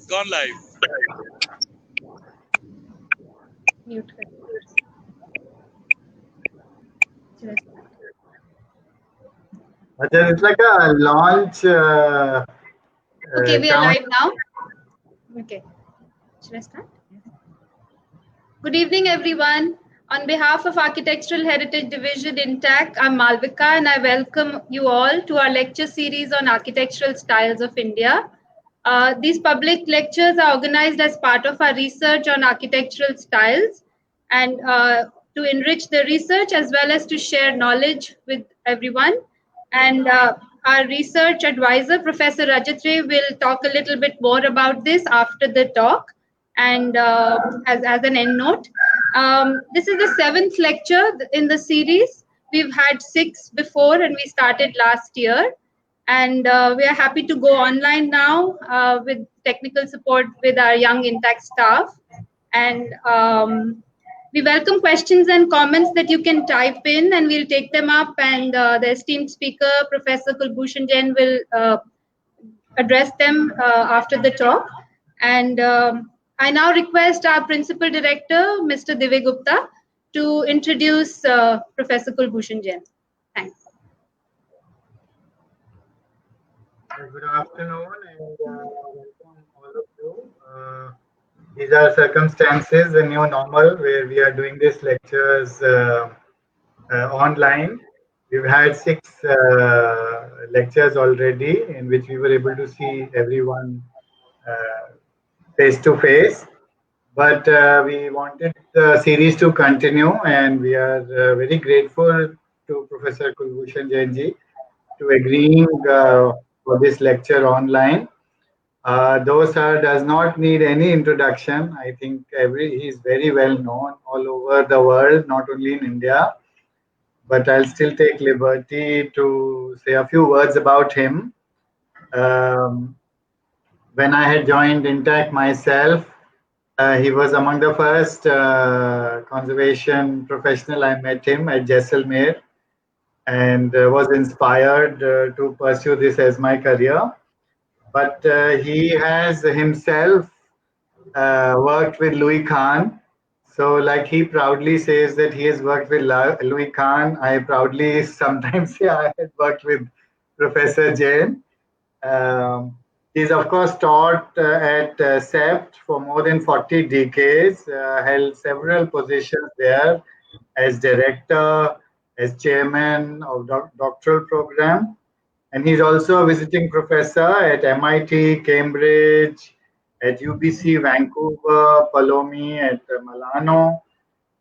Gone live. Mute. It's like a launch. Okay, we are live now. Okay. Should I start? Good evening, everyone. On behalf of Architectural Heritage Division INTACH, I'm Malvika, and I welcome you all to our lecture series on architectural styles of India. These public lectures are organized as part of our research on architectural styles and to enrich the research as well as to share knowledge with everyone. And our research advisor, Professor Rajat Ray, will talk a little bit more about this after the talk and as an end note. This is the 7th lecture in the series. We've had 6 before and we started last year. And we are happy to go online now with technical support with our young INTACH staff. And we welcome questions and comments that you can type in and we'll take them up. And the esteemed speaker, Professor Kulbhushan Jain, will address them after the talk. And I now request our Principal Director, Mr. Divya Gupta, to introduce Professor Kulbhushan Jain. Thanks. Good afternoon and welcome all of you. These are circumstances, a new normal, where we are doing these lectures online. We've had 6 lectures already in which we were able to see everyone face to face. But we wanted the series to continue, and we are very grateful to Professor Kulbhushan Jain ji to agreeing for this lecture online. Though sir does not need any introduction, I think he is very well known all over the world, not only in India. But I'll still take liberty to say a few words about him. When I had joined INTACH myself, he was among the first conservation professional. I met him at Jaisalmer and was inspired to pursue this as my career. But he has himself worked with Louis Kahn. So like he proudly says that he has worked with Louis Kahn, I proudly sometimes say I had worked with Professor Jain. He's of course taught at CEPT for more than 40 decades, held several positions there as director, as chairman of doctoral program. And he's also a visiting professor at MIT, Cambridge, at UBC, Vancouver, Palomi, at Milano.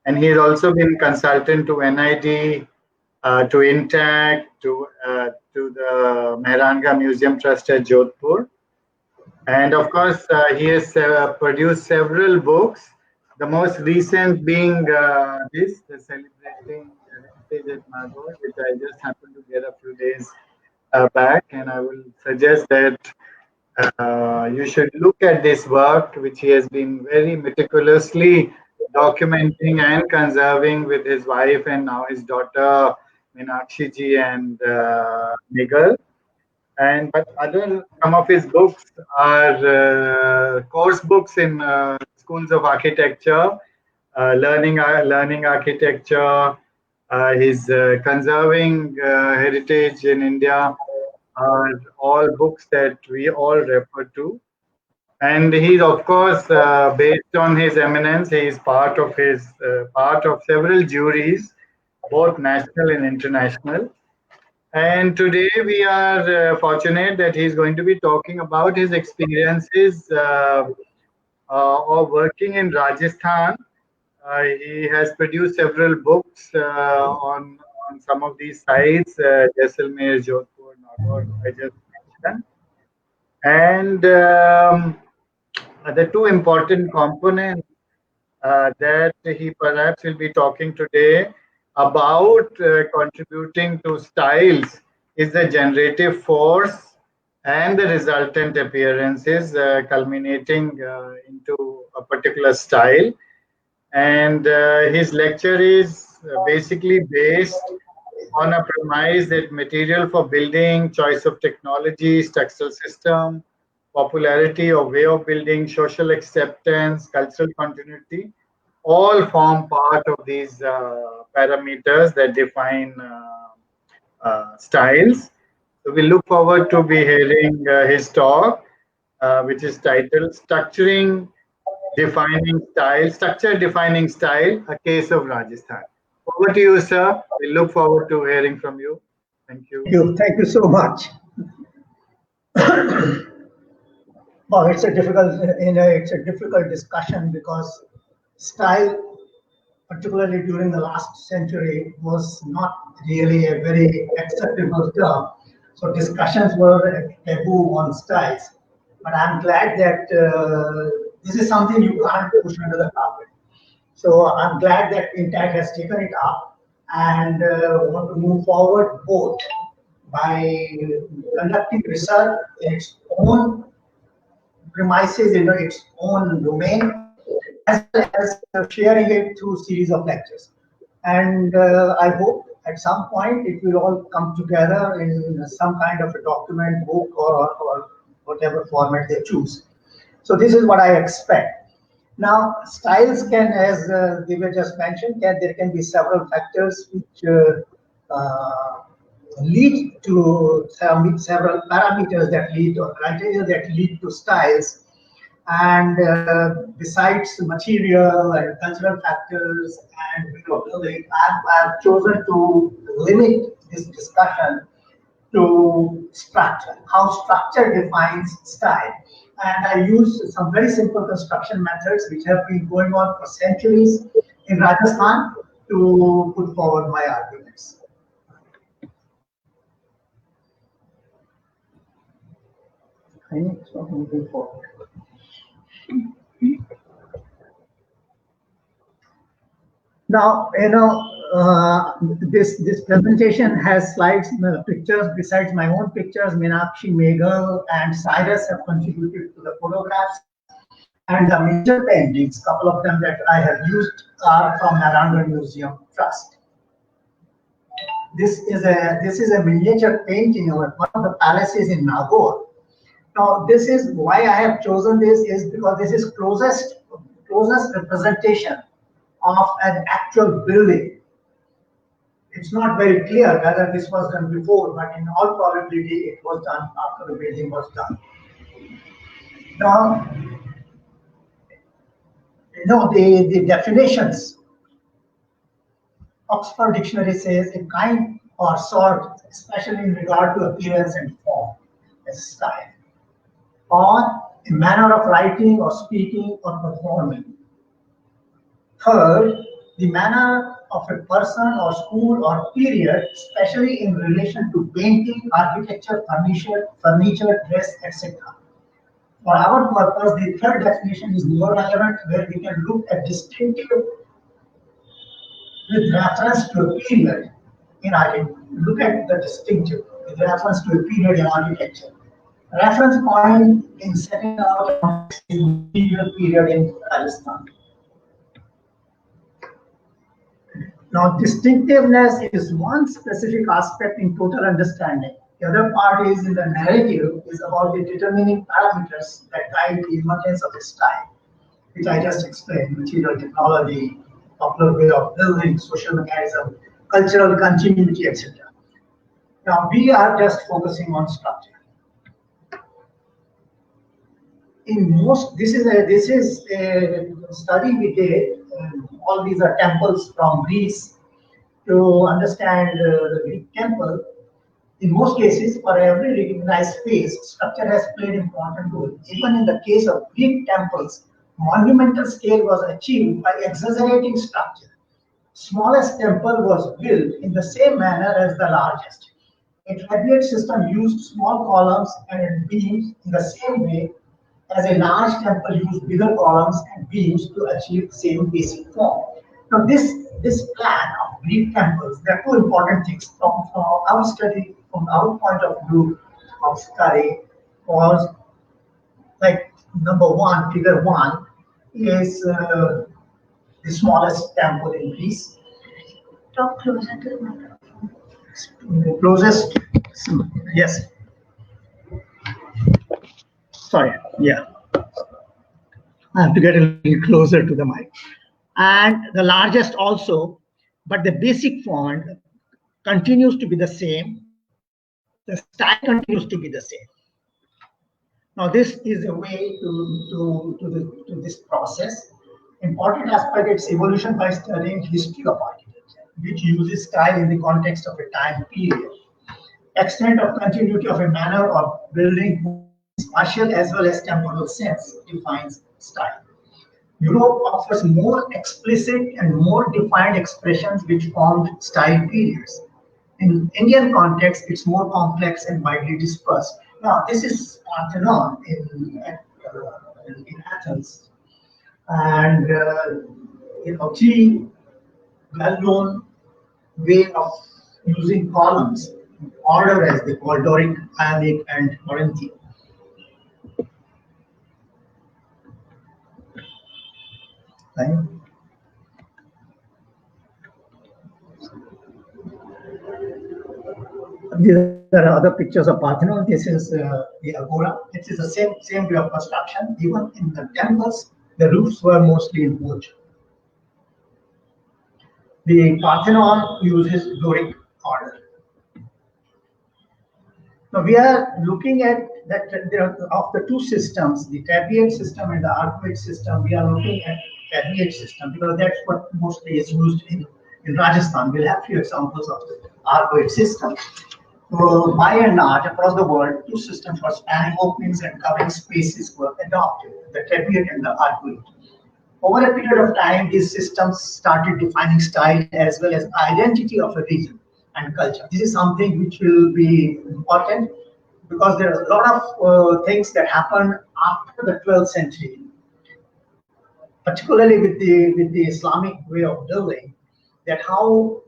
And he's also been consultant to NID, to INTACH, to the Naranga Museum Trust at Jodhpur. And of course, he has produced several books, the most recent being the Celebrating Heritage at Nagaur, which I just happened to get a few days back. And I will suggest that you should look at this work, which he has been very meticulously documenting and conserving with his wife and now his daughter, Meenakshi ji and Nigal. But some of his books are course books in schools of architecture, learning architecture, his conserving heritage in India are all books that we all refer to. And he's of course based on his eminence, he is part of several juries, both national and international. And today we are fortunate that he's going to be talking about his experiences of working in Rajasthan. He has produced several books on some of these sites, Jaisalmer, Jodhpur, Nagaur, I just mentioned. And the 2 important components that he perhaps will be talking today about contributing to styles is the generative force and the resultant appearances culminating into a particular style. And his lecture is basically based on a premise that material for building, choice of technology, structural system, popularity or way of building, social acceptance, cultural continuity, all form part of these parameters that define styles. So we look forward to be hearing his talk, which is titled Structure Defining Style, a Case of Rajasthan. Over to you, sir. We look forward to hearing from you. Thank you. Thank you so much. Well, it's a difficult discussion because style, particularly during the last century, was not really a very acceptable term. So discussions were taboo on styles. But I'm glad that this is something you can't push under the carpet. So I'm glad that INTACH has taken it up and want to move forward both by conducting research in its own premises, in its own domain, as well as sharing it through series of lectures. And I hope at some point it will all come together in some kind of a document, book, or whatever format they choose. So this is what I expect. Now, styles can, as Divya just mentioned, there can be several factors which lead to several parameters that lead or criteria that lead to styles. And besides material and cultural factors and building, I've chosen to limit this discussion to structure, how structure defines style. And I use some very simple construction methods which have been going on for centuries in Rajasthan to put forward my arguments. Moving forward. Now, this presentation has slides, pictures. Besides my own pictures, Meenakshi, Meghal, and Cyrus have contributed to the photographs. And the major paintings, couple of them that I have used, are from Naranga Museum Trust. This is a miniature painting of one of the palaces in Nagaur. Now, this is why I have chosen this, is because this is closest representation of an actual building. It's not very clear whether this was done before, but in all probability it was done after the building was done. Now, the definitions. Oxford Dictionary says a kind or sort, especially in regard to appearance and form, as style, or a manner of writing or speaking or performing. Third, the manner of a person or school or period, especially in relation to painting, architecture, furniture, dress, etc. For our purpose, the third definition is more relevant, where we can look at distinctive with reference to a period in architecture. Look at the distinctive with reference to a period in architecture. Reference point in setting out the period in Rajasthan. Now, distinctiveness is one specific aspect in total understanding. The other part is in the narrative, is about the determining parameters that guide the emergence of a style, which I just explained: material, technology, popular way of building, social mechanism, cultural continuity, etc. Now, we are just focusing on structure. This is a study we did. All these are temples from Greece to understand the Greek temple. In most cases, for every recognized phase, structure has played an important role. Even in the case of Greek temples, monumental scale was achieved by exaggerating structure. Smallest temple was built in the same manner as the largest. A trapeze system used small columns and beams in the same way as a large temple used bigger columns and beams to achieve the same basic form. Now, this plan of Greek temples, there are two important things from our study, from our point of view of study, was like number one, figure one is the smallest temple in Greece. Talk closer to the microphone. Closest, yes. Sorry, yeah. I have to get a little closer to the mic. And the largest also, but the basic font continues to be the same. The style continues to be the same. Now, this is a way to this process. Important aspect is evolution by studying history of architecture, which uses style in the context of a time period. Extent of continuity of a manner of building, both in spatial as well as temporal sense, defines style. Europe offers more explicit and more defined expressions which formed style periods. In Indian context, it's more complex and widely dispersed. Now, this is Parthenon in Athens, and three well-known way of using columns, order as they call Doric, Ionic, and Corinthian. Right? These are other pictures of Parthenon. This is the agora. It is the same way of construction. Even in the temples, the roofs were mostly in wood. The Parthenon uses Doric order. Now we are looking at that of the two systems, the tabiate system and the arcuate system. We are looking at tabiate system because that's what mostly is used in Rajasthan. We'll have few examples of the arcuate system. So by and large, across the world, two systems for spanning openings and covering spaces were adopted, the tabiate and the arcuate. Over a period of time, these systems started defining style as well as identity of a region and culture. This is something which will be important because there are a lot of things that happened after the 12th century, particularly with the Islamic way of building, that how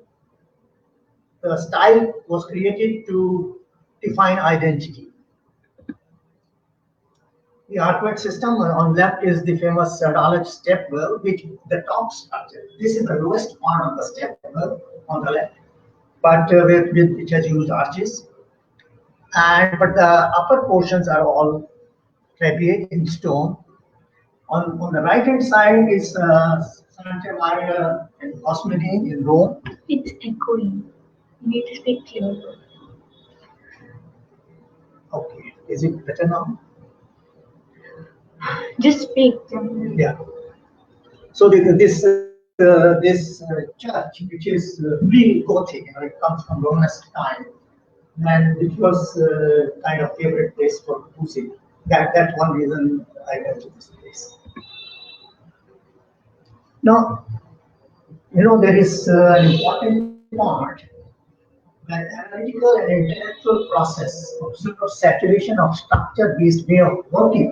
the style was created to define identity. The arcuate system on left is the famous Dalach step well, which the top structure. This is the lowest part of the step well on the left, but which has used arches. But the upper portions are all tabiate in stone. On the right hand side is Santa Maria and Cosmedine in Rome. It's echoing. You need to speak clearer. Okay, is it better now? Just speak. Yeah. So this church, which is pre-Gothic, it comes from Romanesque time, and it was kind of favorite place for Pussy. That's one reason I went to this place. Now, there is an important part, that analytical and intellectual process of sort of saturation of structure-based way of working.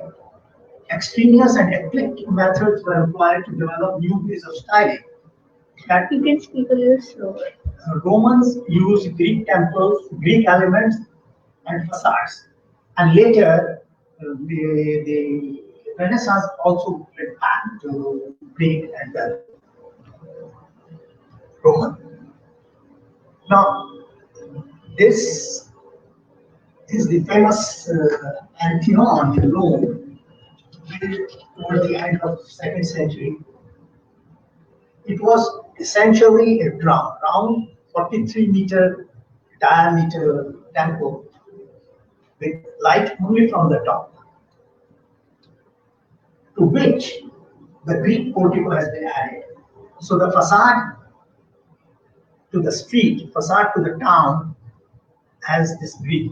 Extraneous and eclectic methods were employed to develop new ways of styling. That You can speak a little slower. Romans used Greek temples, Greek elements, and facades. And later, the Renaissance also went back to Greek and the Roman. Now, this is the famous Pantheon in Rome, built towards the end of the 2nd century. It was essentially a round 43-meter diameter temple with light only from the top, to which the Greek portico has been added. So the facade to the street, facade to the town, has this Greek.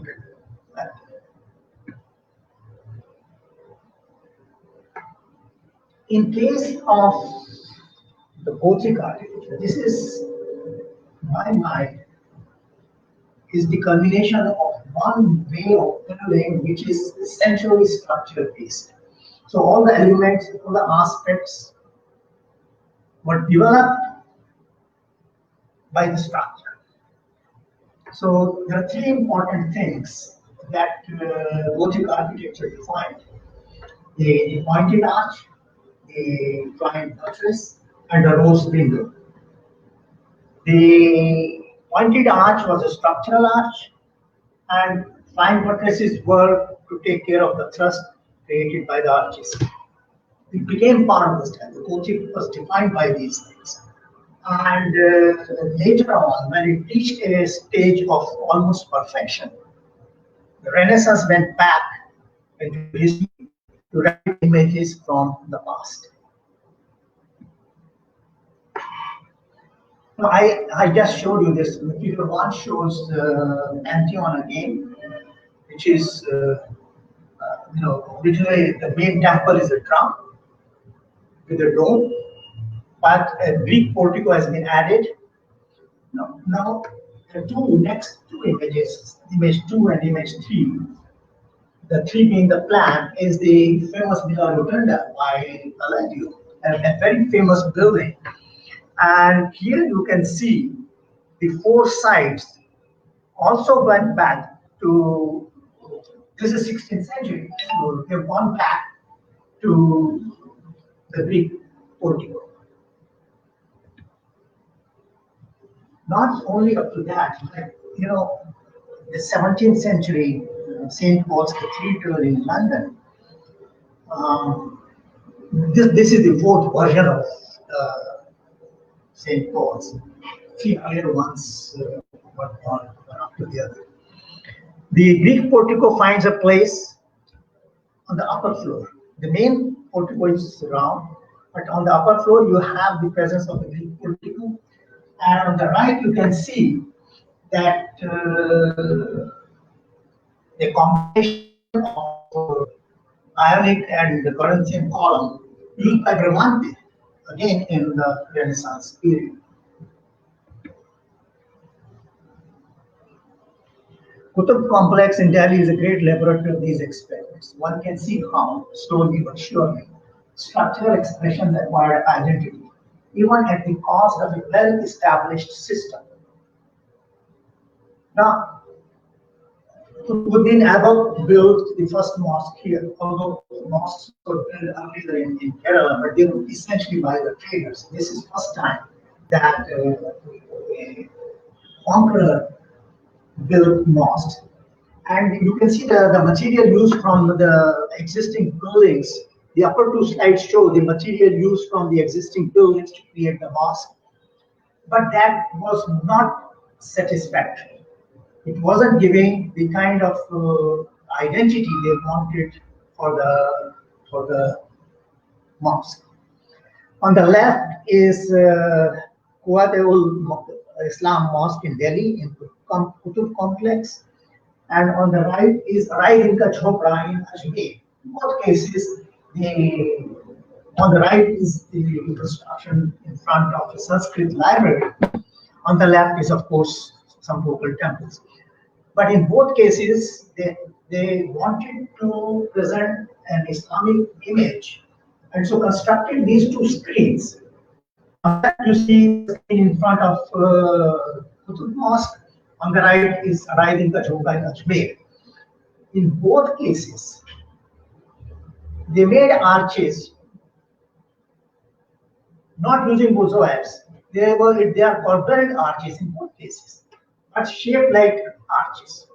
In case of the Gothic architecture, this is, in my mind, is the culmination of one way of building which is essentially structure based. So all the elements, all the aspects were developed by the structure. So there are three important things that Gothic architecture defined: the pointed arch, the flying buttress, and the rose window. The pointed arch was a structural arch, and flying buttresses were to take care of the thrust created by the artists. It became part of the style. The Kochi was defined by these things. And later on, when it reached a stage of almost perfection, the Renaissance went back into history to write images from the past. Now, I just showed you this. Figure 1 shows Pantheon again, which is, originally the main temple is a drum with a dome, but a Greek portico has been added. Now the next two images, image 2 and image 3, the 3 being the plan, is the famous Villa Rotunda by Palladio, a very famous building. And here you can see the 4 sides also went back to, this is 16th century, so they've gone back to the Greek portico. Not only up to that, like, the 17th century St. Paul's Cathedral in London. This is the 4th version of St. Paul's. 3 other ones, one after the other. The Greek portico finds a place on the upper floor. The main portico is round, but on the upper floor you have the presence of the Greek portico. And on the right you can see that the combination of Ionic and the Corinthian column used by Bramante, again in the Renaissance period. Qutb complex in Delhi is a great laboratory of these experiments. One can see how, slowly but surely, structural expressions acquired identity, even at the cost of a well-established system. Now, Qutbuddin Aibak built the first mosque here, although mosques were built earlier in Kerala, but they were essentially by the traders. This is the first time that a conqueror built mosques. And you can see the material used from the existing buildings. The upper 2 slides show the material used from the existing buildings to create the mosque. But that was not satisfactory. It wasn't giving the kind of identity they wanted for the mosque. On the left is Quwat-ul-Islam Mosque in Delhi in Qutb complex, and on the right is Inca Chopra in Ajmer. In both cases, on the right is the construction in front of the Sanskrit library. On the left is, of course, some local temples. But in both cases, they wanted to present an Islamic image, and so constructed these 2 screens. On that you see the screen in front of Qutb Mosque. On the right is Inca Chopra in Ajmer. In both cases, they made arches not using mosaics. They are corporate arches in both cases, but shaped like arches.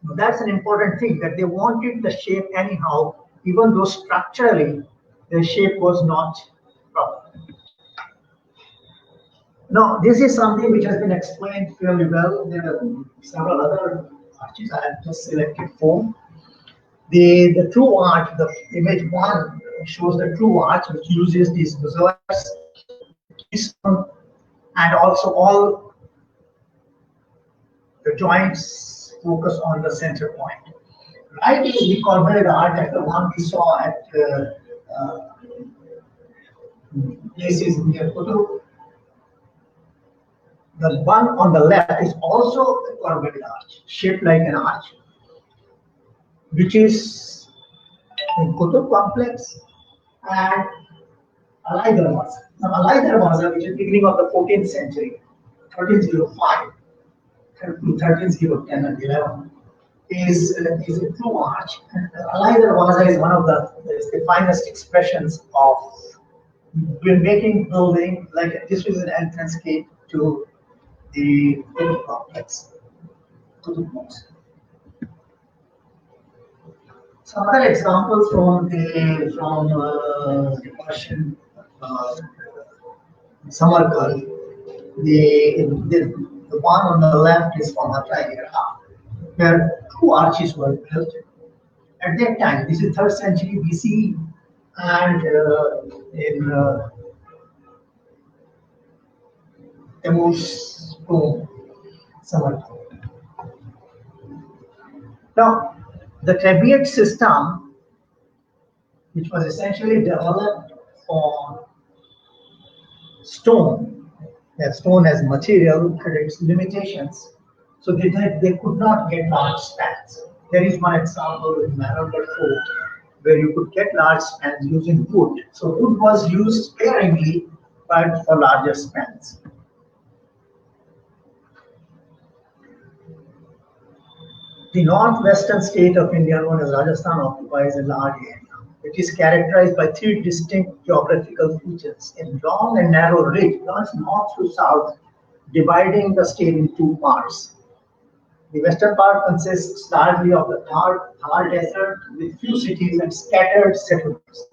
Now, that's an important thing, that they wanted the shape anyhow, even though structurally the shape was not proper. Now, this is something which has been explained fairly well. There are several other arches. I have just selected 4. The true arch, the image 1 shows the true arch, which uses these mosaics, and also all the joints focus on the center point. Right is the corporate arch, that's the one we saw at places near Qutb. The one on the left is also a corporate arch, shaped like an arch, which is in Qutb complex, and Alai Darwaza. Now, Alai Darwaza, which is beginning of the 14th century, 1305 to 1310 and 11, is a true arch. And Alai Darwaza is one of the finest expressions of making building, like this was an entrance gate to the Qutb complex, Qutb Mosque. Some other examples from the Persian Samarkand. The one on the left is from Hatay era, where two arches were built. At that time, this is 3rd century BC, and in Tammuz to Samarkand. Now, the Tabiat system, which was essentially developed on stone, that stone as material had its limitations, so they could not get large spans. There is one example in Naranga Fort where you could get large spans using wood. So wood was used sparingly, but for larger spans. The northwestern state of India, known as Rajasthan, occupies a large area. It is characterized by 3 distinct geographical features: a long and narrow ridge runs north to south, dividing the state in 2 parts. The western part consists largely of the Thar desert with few cities and scattered settlements.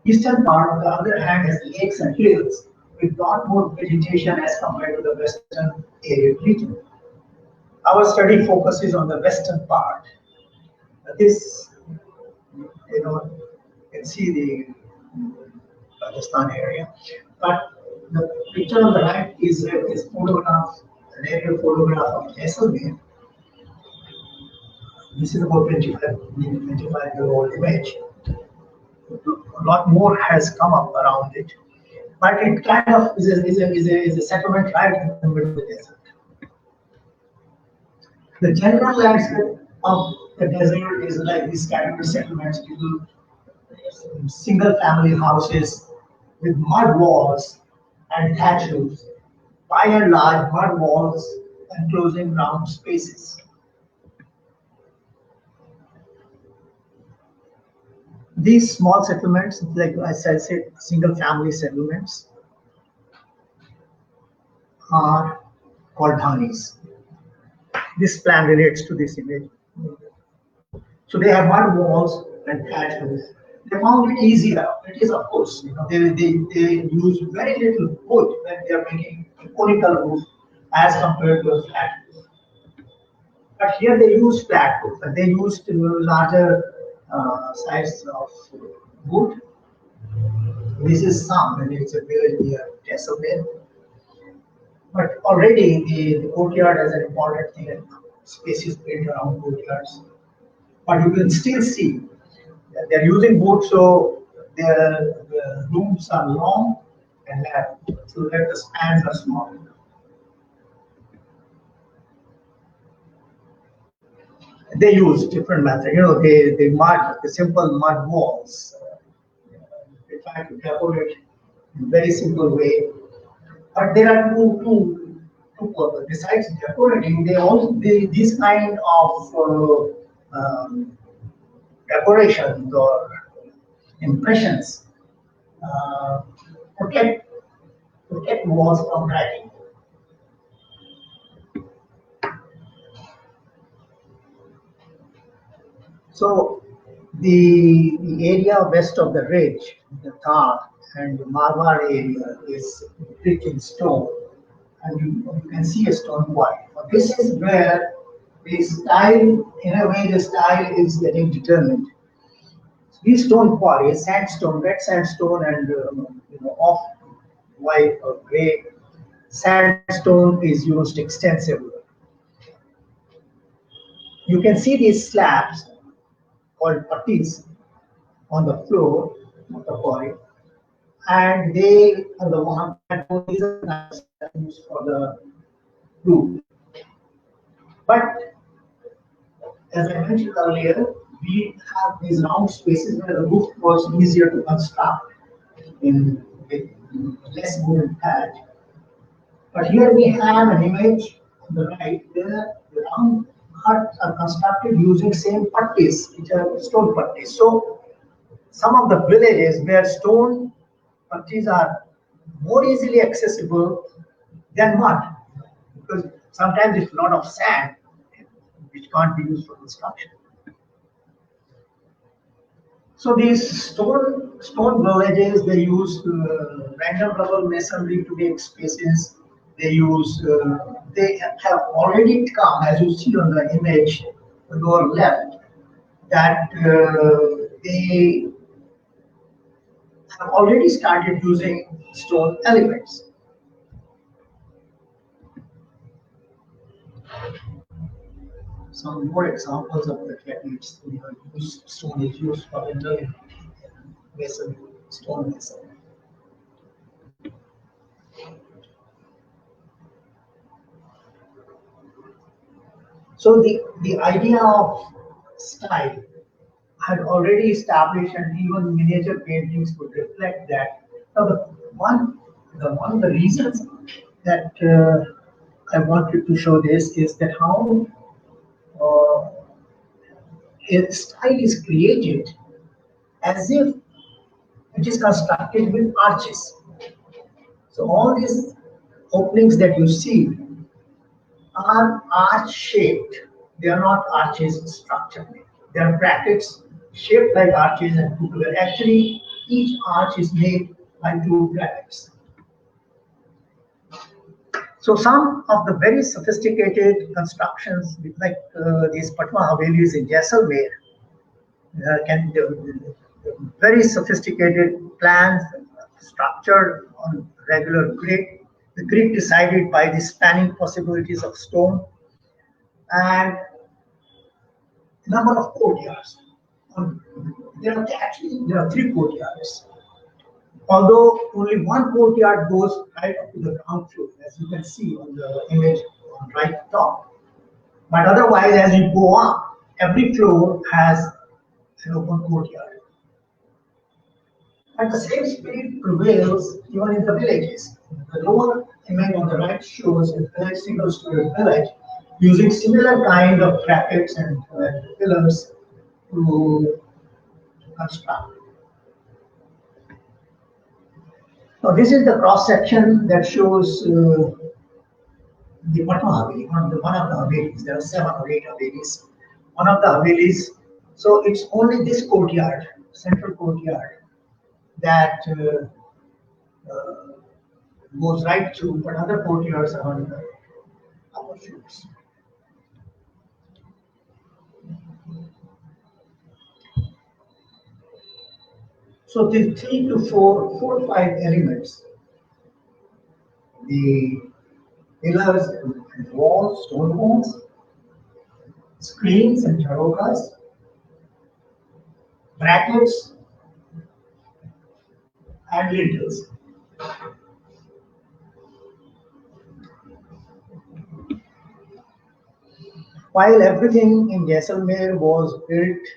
Eastern part, on the other hand, has lakes and hills with lot more vegetation as compared to the western arid region. Our study focuses on the western part. This, you can see the Rajasthan area, but the picture on the right is photograph, an aerial photograph of Jaisalmer. This is about 25-year-old image. A lot more has come up around it, but it kind of is a settlement right in the middle of the desert. The general landscape of the desert is like these scattered settlements, single family houses with mud walls and thatch roofs, by and large mud walls enclosing round spaces. These small settlements, like I said, single family settlements, are called dhanis. This plan relates to this image. So they have mud walls and thatch roofs. They found it easier. It is, of course, they use very little wood when they are making a conical roof as compared to a flat roof. But here they use flat roof, and they used larger size of wood. This is some, and it's a village near Jaisalmer. But already the courtyard has an important thing, and spaces built around courtyards. But you can still see that they're using wood, so their rooms are long and narrow, so that the spans are small. They use different methods. The simple mud walls. They try to decorate in a very simple way. But there are two purposes. Besides decorating, these kind of decorations or impressions protect walls from cracking. So the area west of the ridge, the Thar and the Marwar area, is rich in stone, and you can see a stone quarry. This is where the style, in a way, the style is getting determined. These stone quarries, sandstone, red sandstone, and off-white or gray sandstone is used extensively. You can see these slabs called pattis on the floor of the quarry, and they are the one that used for the roof. But as I mentioned earlier, we have these round spaces where the roof was easier to construct with less wooden pad. But here we have an image on the right where the round huts are constructed using same pattis, which are stone pattis. So some of the villages where stone pattis are more easily accessible than mud, because sometimes it's a lot of sand which can't be used for construction. So these stone villages, they use random rubble masonry to make spaces. They use they have already come, as you see on the image, the lower left, that they have already started using stone elements. Some more examples of the techniques stone is used for the masonry, stone masonry. So the idea of style had already established, and even miniature paintings would reflect that. Now the reasons that I wanted to show this is that how a style is created as if it is constructed with arches. So all these openings that you see are arch shaped. They are not arches structurally. They are brackets shaped like arches and put together. Actually, each arch is made by two brackets. So some of the very sophisticated constructions, like these Patwa Havelis in Jaisalmer, can very sophisticated plans structured on regular grid. The grid decided by the spanning possibilities of stone and number of courtyards. There are three courtyards. Although only one courtyard goes right up to the ground floor, as you can see on the image on right top. But otherwise, as you go up, every floor has an open courtyard. And the same spirit prevails even in the villages. The lower image on the right shows a village, single-story village, using similar kind of brackets and pillars to construct. Now this is the cross section that shows the Patwa Haveli, one of the Havelis. There are 7 or 8 Havelis. One of the Havelis. So it's only this courtyard, central courtyard, that goes right through, but other courtyards are on the upper floors. So the 3 to 4 to 5 elements, the pillars and walls, stone walls, screens and charokas, brackets, and lintels. While everything in Jaisalmer was built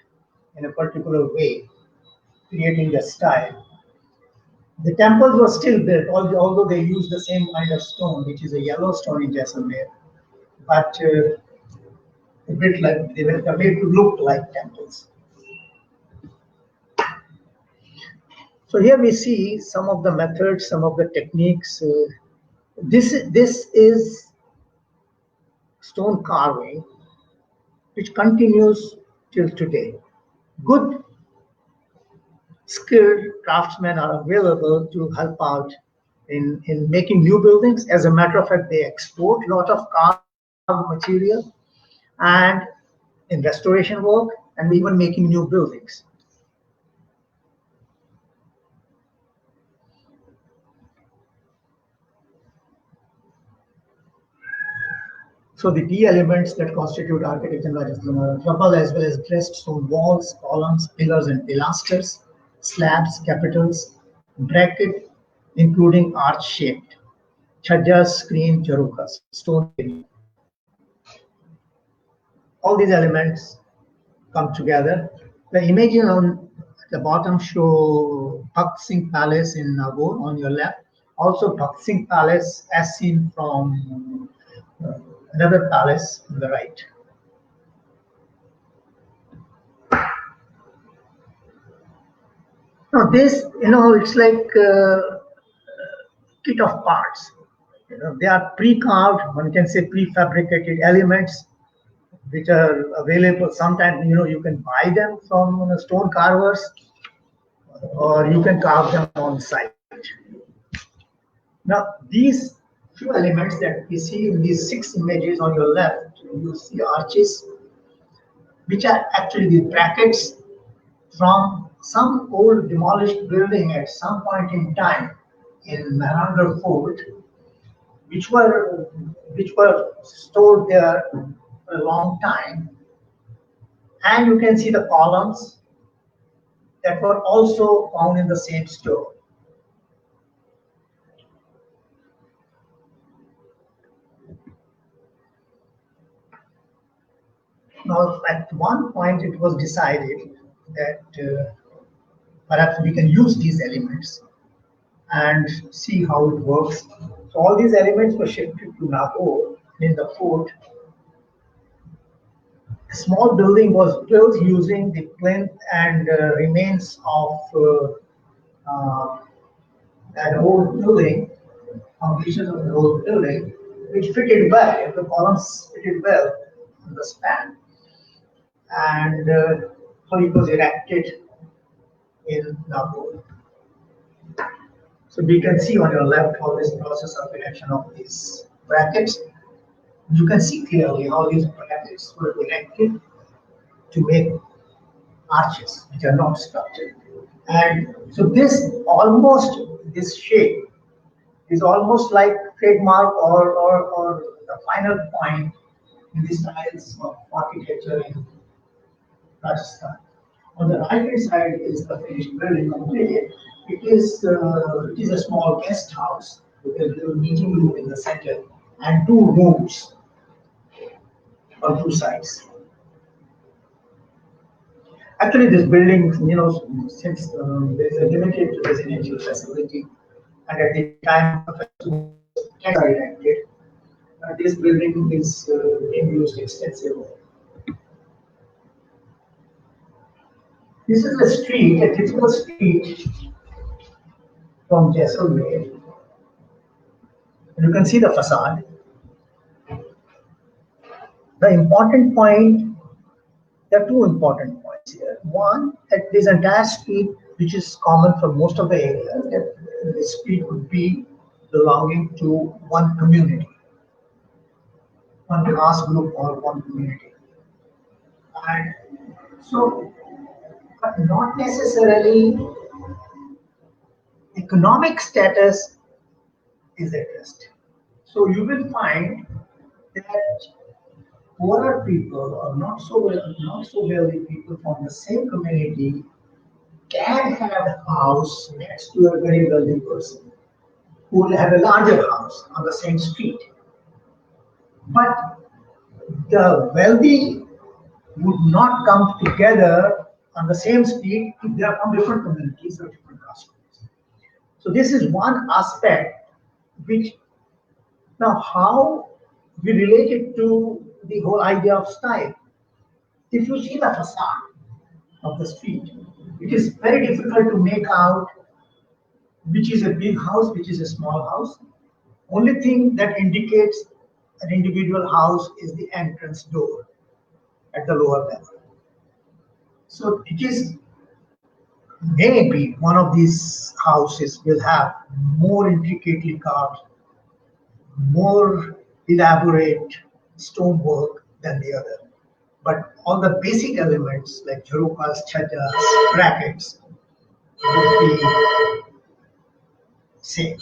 in a particular way, creating the style, the temples were still built, although they used the same kind of stone, which is a yellow stone in Jaisalmer, but they were made to look like temples. So here we see some of the methods, some of the techniques. This is stone carving, which continues till today. Good skilled craftsmen are available to help out in making new buildings. As a matter of fact, they export a lot of carved material and in restoration work and even making new buildings. So the key elements that constitute architecture in Rajasthan are rubble as well as dressed stone walls, columns, pillars and pilasters, slabs, capitals, bracket, including arch-shaped, chhajas, screen, charukas, stone. All these elements come together. The images on the bottom show Bhakt Singh Palace in Nagaur on your left. Also Bhakt Singh Palace as seen from another palace on the right. Now this, it's like a kit of parts. They are pre-carved, one can say prefabricated elements which are available. Sometimes, you can buy them from stone carvers, or you can carve them on site. Now, these few elements that we see in these 6 images on your left, you see arches, which are actually the brackets from some old demolished building at some point in time in Naranga Fort, which were stored there for a long time. And you can see the columns that were also found in the same store. Now, at one point, it was decided that perhaps we can use these elements and see how it works. So all these elements were shifted to Nagore in the fort. A small building was built using the plinth and remains of that old building, foundations of the old building, which fitted well. The columns fitted well in the span. And so it was erected in Nagore. So we can see on your left how this process of erection of these brackets. You can see clearly how these brackets were erected to make arches, which are not structured. And so this shape is almost like trademark or the final point in the styles of architecture in Rajasthan. On the right hand side is the finished building completed. It is a small guest house with a little meeting room in the center and 2 rooms on 2 sides. Actually, this building, since there is a limited residential facility, and at the time of the erected, this building is being used extensively. This is a street, a typical street from Jaisalmer. You can see the facade. The important point, there are 2 important points here. One, that this entire street, which is common for most of the areas, that the street would be belonging to one community, one class group or one community. And so, but not necessarily economic status is addressed. So you will find that poorer people or not so wealthy people from the same community can have a house next to a very wealthy person who will have a larger house on the same street. But the wealthy would not come together on the same street if they are from different communities or different caste groups. So this is one aspect which, now how we relate it to the whole idea of style. If you see the facade of the street, it is very difficult to make out which is a big house, which is a small house. Only thing that indicates an individual house is the entrance door at the lower level. So it is maybe one of these houses will have more intricately carved, more elaborate stonework than the other. But all the basic elements like jharokas, chhajas, brackets would be same.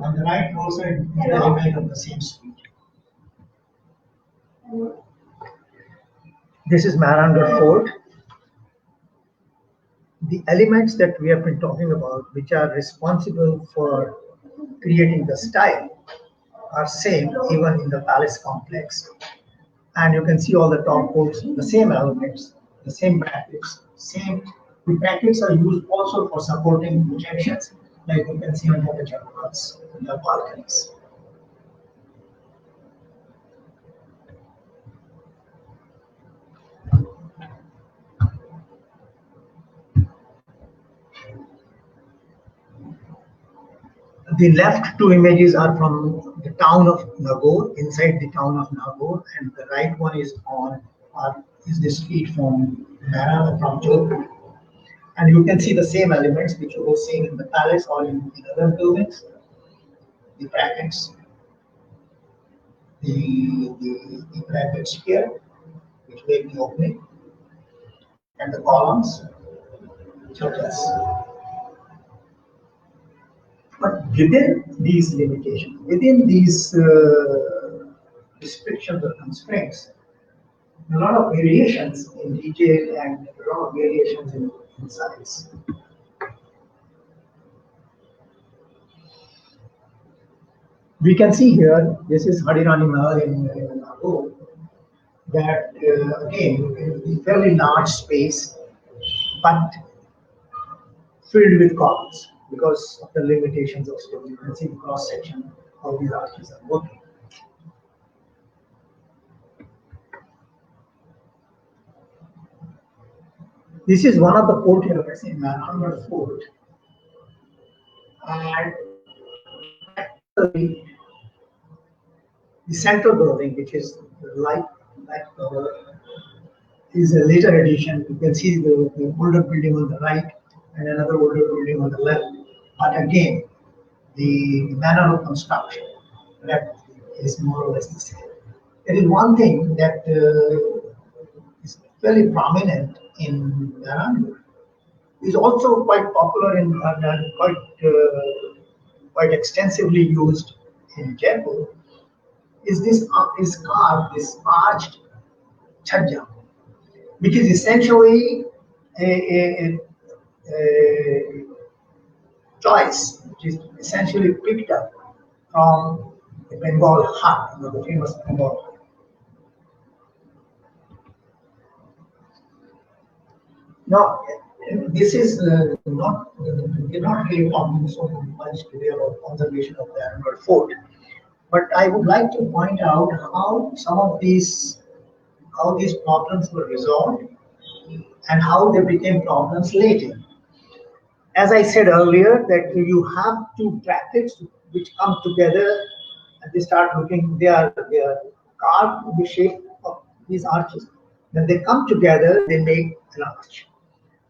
On the right also it will remain on the same street. This is Naranga Fort. The elements that we have been talking about, which are responsible for creating the style, are same even in the palace complex. And you can see all the top coats, the same elements, the same brackets, same. The brackets are used also for supporting projections, like you can see on the jharokas and the balconies. The left 2 images are from the town of Nagore, inside the town of Nagore, and the right one is the street from Naranga, from Jodhpur. And you can see the same elements which you were seeing in the palace or in other buildings. The brackets, the brackets here, which make the opening, and the columns, which are just. But within these limitations, within these restrictions or constraints, a lot of variations in detail and a lot of variations in size. We can see here, this is Harirani Mahal in Nagaur, that again, in fairly large space, but filled with columns because of the limitations of stone. You can see the cross section, how these arches are working. This is one of the courtyards in Naranga Fort, and the central building, which is light color, is a later addition. You can see the older building on the right and another older building on the left. But again, the manner of construction that is more or less the same. There is one thing that is very prominent in Naranga, is also quite popular in quite extensively used in Jaipur, is this carved, this arched chhajja, which is essentially a choice, which is essentially picked up from the Bengal hut, the famous Bengal hut. Now, this is not, we're not really talking so much today about conservation of the Naranga Fort, but I would like to point out how some of how these problems were resolved and how they became problems later. As I said earlier, that you have two brackets which come together and they start looking, they are carved in the shape of these arches. When they come together, they make an arch.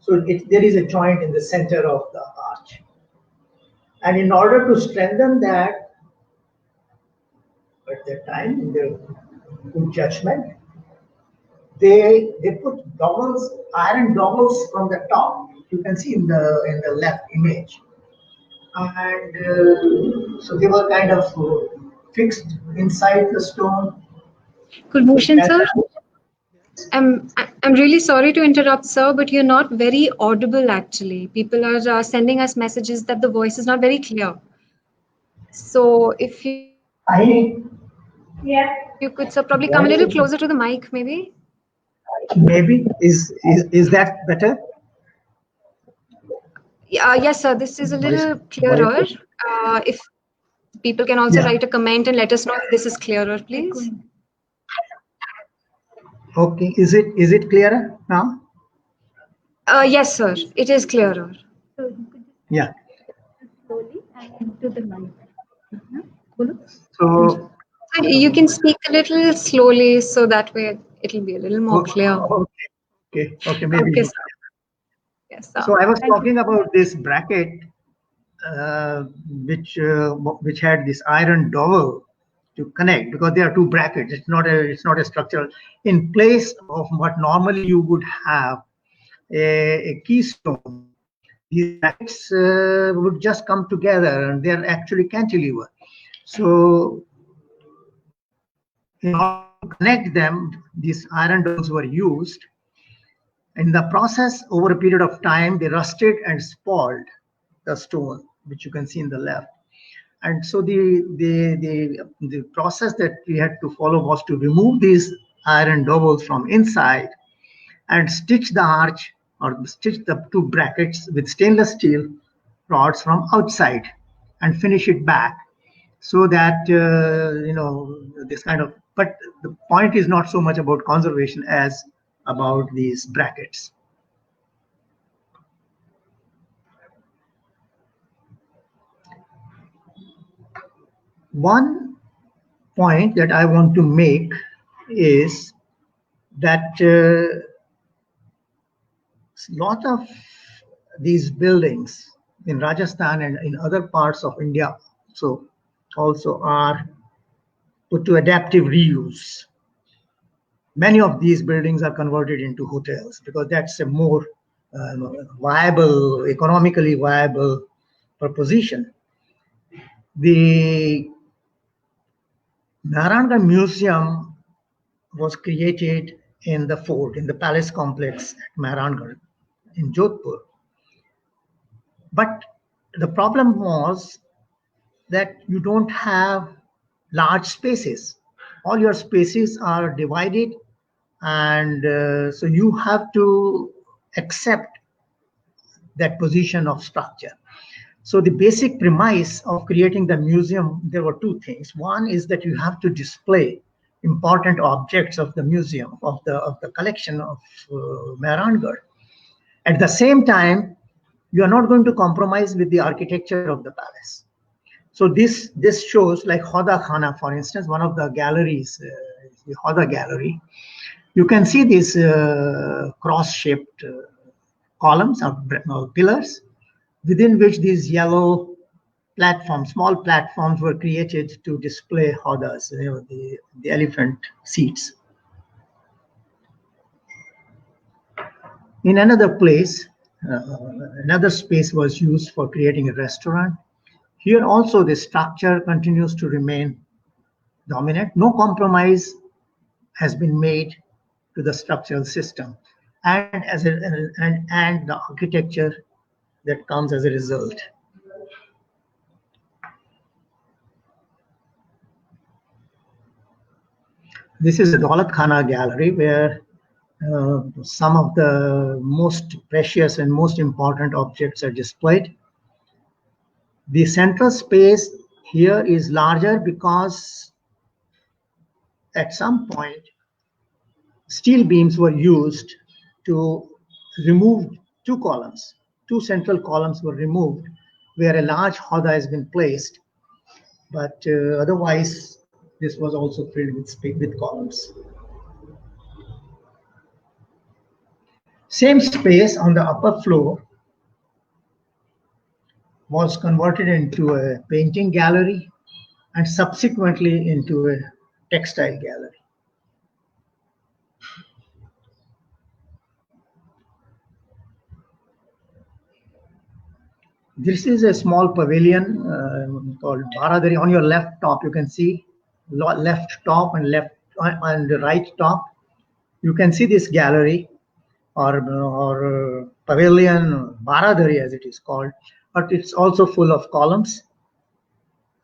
So there is a joint in the center of the arch. And in order to strengthen that, at that time, in their good judgment, they put dowels, iron dowels from the top. You can see in the left image. And so they were kind of fixed inside the stone. Kulbhushan sir, I'm really sorry to interrupt, sir, but you're not very audible actually. People are sending us messages that the voice is not very clear. So if you could, sir, probably come a little closer to the mic, maybe. Maybe is that better? Yes, sir. This is a little clearer. If people can also write a comment and let us know if this is clearer, please. Okay, is it clearer now? Yes, sir. It is clearer. Yeah. Slowly and to the mic. So you can speak a little slowly, so that way it'll be a little more clear. Okay, maybe. Okay, sir. Yes, sir. So I was talking about this bracket, which had this iron dowel to connect, because there are two brackets. It's not a structural. In place of what normally you would have a keystone, these brackets would just come together, and they're actually cantilever. So in order to connect them, these iron dowels were used. In the process, over a period of time, they rusted and spoiled the stone, which you can see in the left. And so the process that we had to follow was to remove these iron dowels from inside and stitch the arch, or stitch the two brackets with stainless steel rods from outside and finish it back, so that this kind of. But the point is not so much about conservation as about these brackets. One point that I want to make is that a lot of these buildings in Rajasthan and in other parts of India also are put to adaptive reuse. Many of these buildings are converted into hotels because that's a more viable, economically viable proposition. The Naranga Museum was created in the fort, in the palace complex at Mehrangarh in Jodhpur. But the problem was that you don't have large spaces. All your spaces are divided, and so you have to accept that position of structure. So the basic premise of creating the museum, there were two things. One is that you have to display important objects of the museum, of the collection of Mehrangarh. At the same time, you are not going to compromise with the architecture of the palace. So this shows, like Golovkhana, for instance, one of the galleries, the Hoda Gallery. You can see these cross-shaped columns or pillars, within which these yellow platforms, small platforms, were created to display hodas, the elephant seats. In another place, another space was used for creating a restaurant. Here also the structure continues to remain dominant. No compromise has been made to the structural system and the architecture that comes as a result. This is a Golovkhana Gallery where some of the most precious and most important objects are displayed. The central space here is larger because at some point steel beams were used to remove two columns. Two central columns were removed where a large hoda has been placed, but otherwise this was also filled with columns. Same space on the upper floor was converted into a painting gallery and subsequently into a textile gallery. This is a small pavilion called Baradari. On your left top, you can see left top and the right top. You can see this gallery or pavilion, Baradari as it is called, but it's also full of columns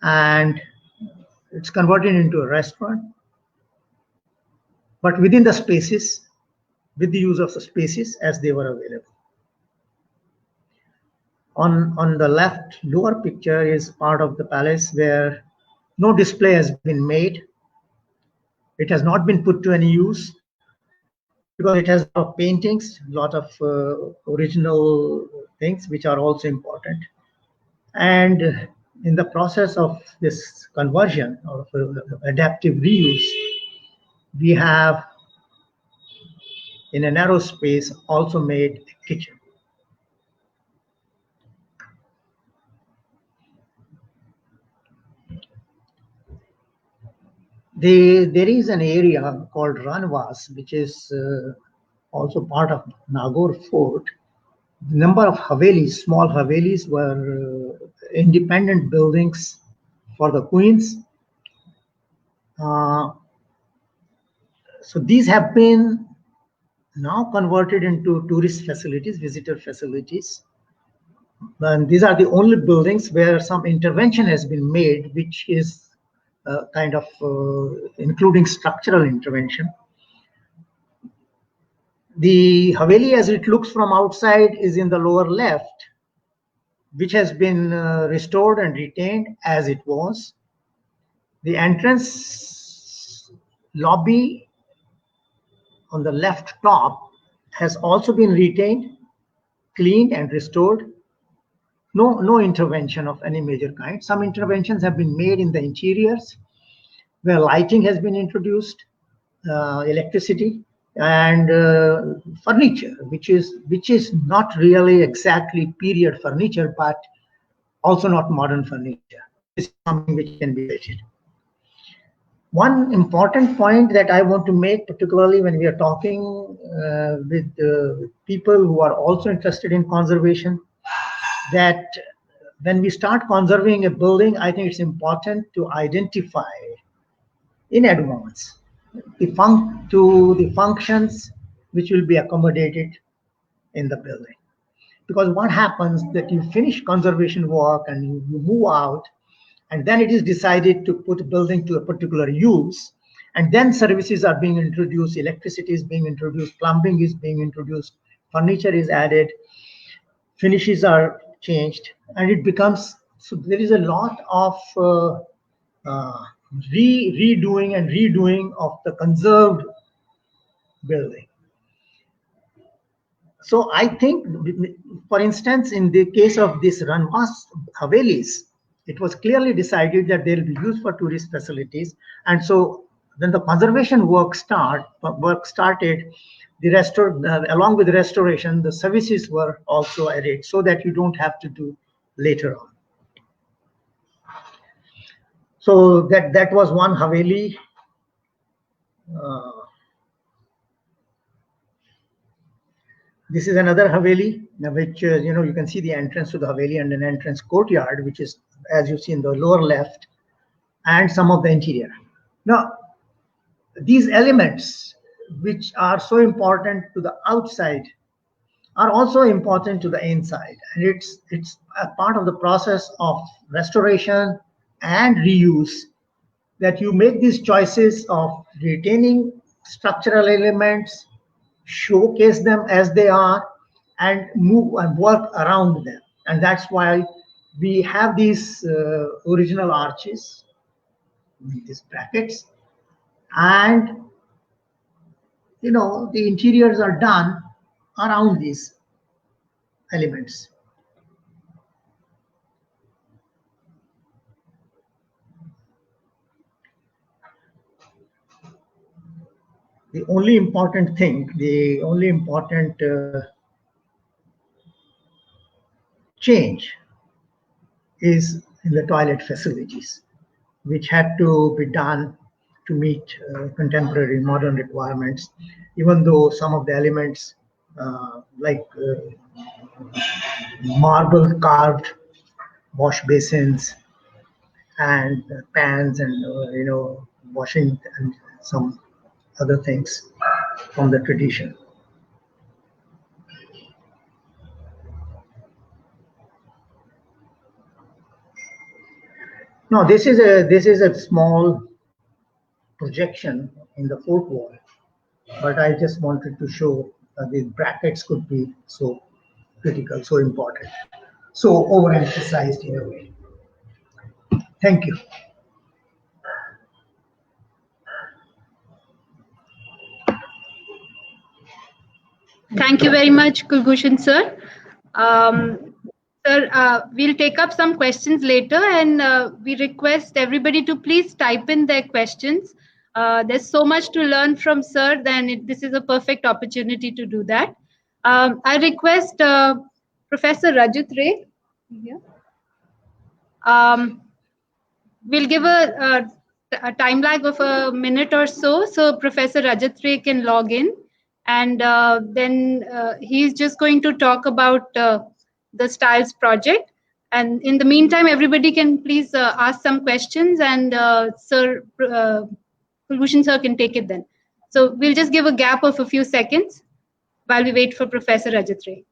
and it's converted into a restaurant. But within the spaces, with the use of the spaces as they were available. On the left lower picture is part of the palace where no display has been made. It has not been put to any use because it has a lot of paintings, a lot of original things which are also important. And in the process of this conversion of adaptive reuse, we have in a narrow space also made a kitchen. There is an area called Ranvas, which is also part of Nagaur Fort. The number of havelis, small havelis, were independent buildings for the queens. So these have been now converted into tourist facilities, visitor facilities. And these are the only buildings where some intervention has been made, which is kind of including structural intervention. The Haveli as it looks from outside is in the lower left, which has been restored and retained as it was. The entrance lobby on the left top has also been retained, cleaned and restored. No intervention of any major kind. Some interventions have been made in the interiors where lighting has been introduced, electricity and furniture, which is not really exactly period furniture, but also not modern furniture. This is something which can be debated. One important point that I want to make, particularly when we are talking with people who are also interested in conservation, that when we start conserving a building, I think it's important to identify in advance the functions which will be accommodated in the building. Because what happens that you finish conservation work and you move out, and then it is decided to put a building to a particular use, and then services are being introduced, electricity is being introduced, plumbing is being introduced, furniture is added, finishes are changed, and it becomes, so there is a lot of redoing and redoing of the conserved building. So I think, for instance, in the case of this Ranwas Havelis, it was clearly decided that they'll be used for tourist facilities. And so when the conservation work started, along with the restoration, the services were also added so that you don't have to do later on. So that was one Haveli. This is another Haveli, which, you can see the entrance to the Haveli and an entrance courtyard, which is, as you see in the lower left, and some of the interior. Now, these elements, which are so important to the outside, are also important to the inside. And it's a part of the process of restoration and reuse that you make these choices of retaining structural elements, showcase them as they are, and move and work around them. And that's why we have these original arches, these brackets, and the interiors are done around these elements. The only important thing, the only important change is in the toilet facilities, which had to be done to meet contemporary modern requirements, even though some of the elements like marble carved wash basins and pans and washing and some other things from the tradition. Now this is a small projection in the fourth wall, but I just wanted to show that these brackets could be so critical, so important, so overemphasized in a way. Thank you. Thank you very much, Kulbhushan sir. Sir, we'll take up some questions later, and we request everybody to please type in their questions. There's so much to learn from sir, then this is a perfect opportunity to do that. I request Professor Rajat Ray. We'll give a time lag of a minute or so Professor Rajat Ray can log in, and then he's just going to talk about the Styles project. And in the meantime, everybody can please ask some questions, and Kulbhushan sir can take it then. So we'll just give a gap of a few seconds while we wait for Professor Rajat Ray.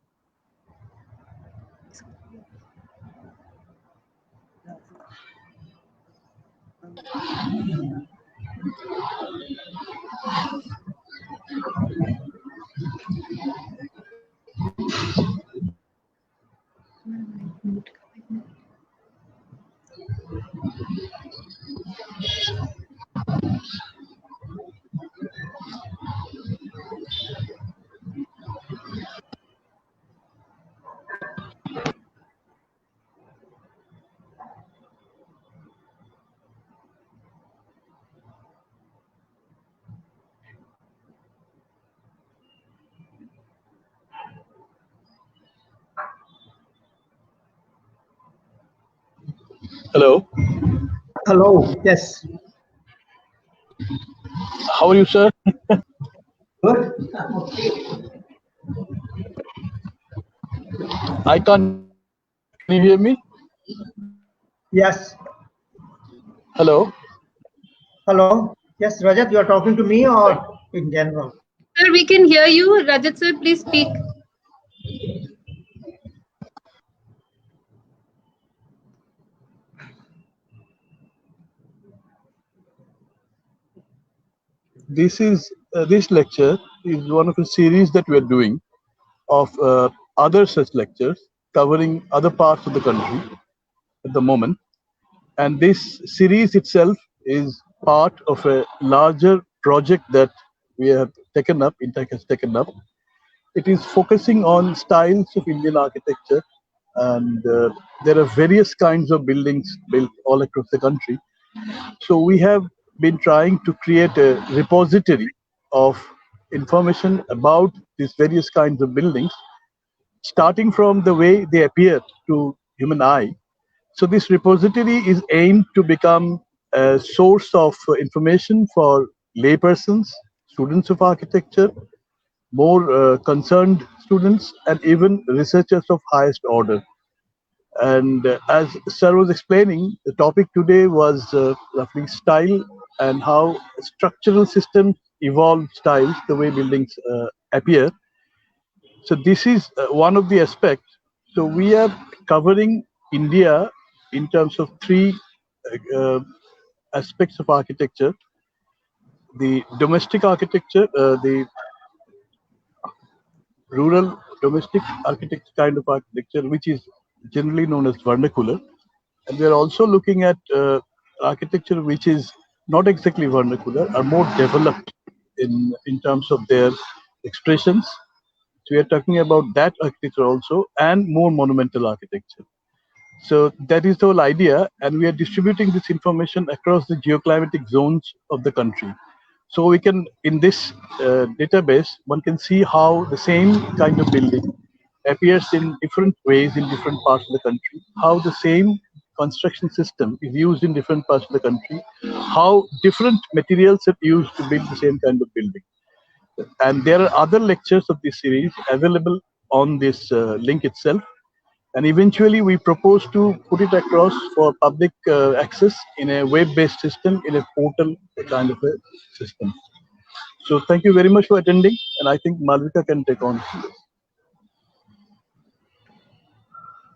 Hello. Hello. Yes. How are you, sir? Good. I can't. Can you hear me? Yes. Hello. Hello. Yes, Rajat, you are talking to me or in general? Sir, we can hear you. Rajat sir, please speak. This lecture is one of a series that we are doing of other such lectures covering other parts of the country at the moment. And this series itself is part of a larger project that we have taken up, INTACH has taken up. It is focusing on styles of Indian architecture, and there are various kinds of buildings built all across the country. So we have been trying to create a repository of information about these various kinds of buildings, starting from the way they appear to human eye. So this repository is aimed to become a source of information for laypersons, students of architecture, more concerned students, and even researchers of highest order. And as Sir was explaining, the topic today was roughly style and how structural systems evolve styles, the way buildings appear. So this is one of the aspects. So we are covering India in terms of three uh, aspects of architecture: the domestic architecture, the rural domestic architecture kind of architecture, which is generally known as vernacular. And we are also looking at architecture which is not exactly vernacular, are more developed in terms of their expressions. So we are talking about that architecture also, and more monumental architecture. So that is the whole idea, and we are distributing this information across the geoclimatic zones of the country. So we can, in this database, one can see how the same kind of building appears in different ways in different parts of the country, how the same construction system is used in different parts of the country, how different materials are used to build the same kind of building. And there are other lectures of this series available on this link itself. And eventually we propose to put it across for public access in a web-based system, in a portal kind of a system. So thank you very much for attending, and I think Malvika can take on.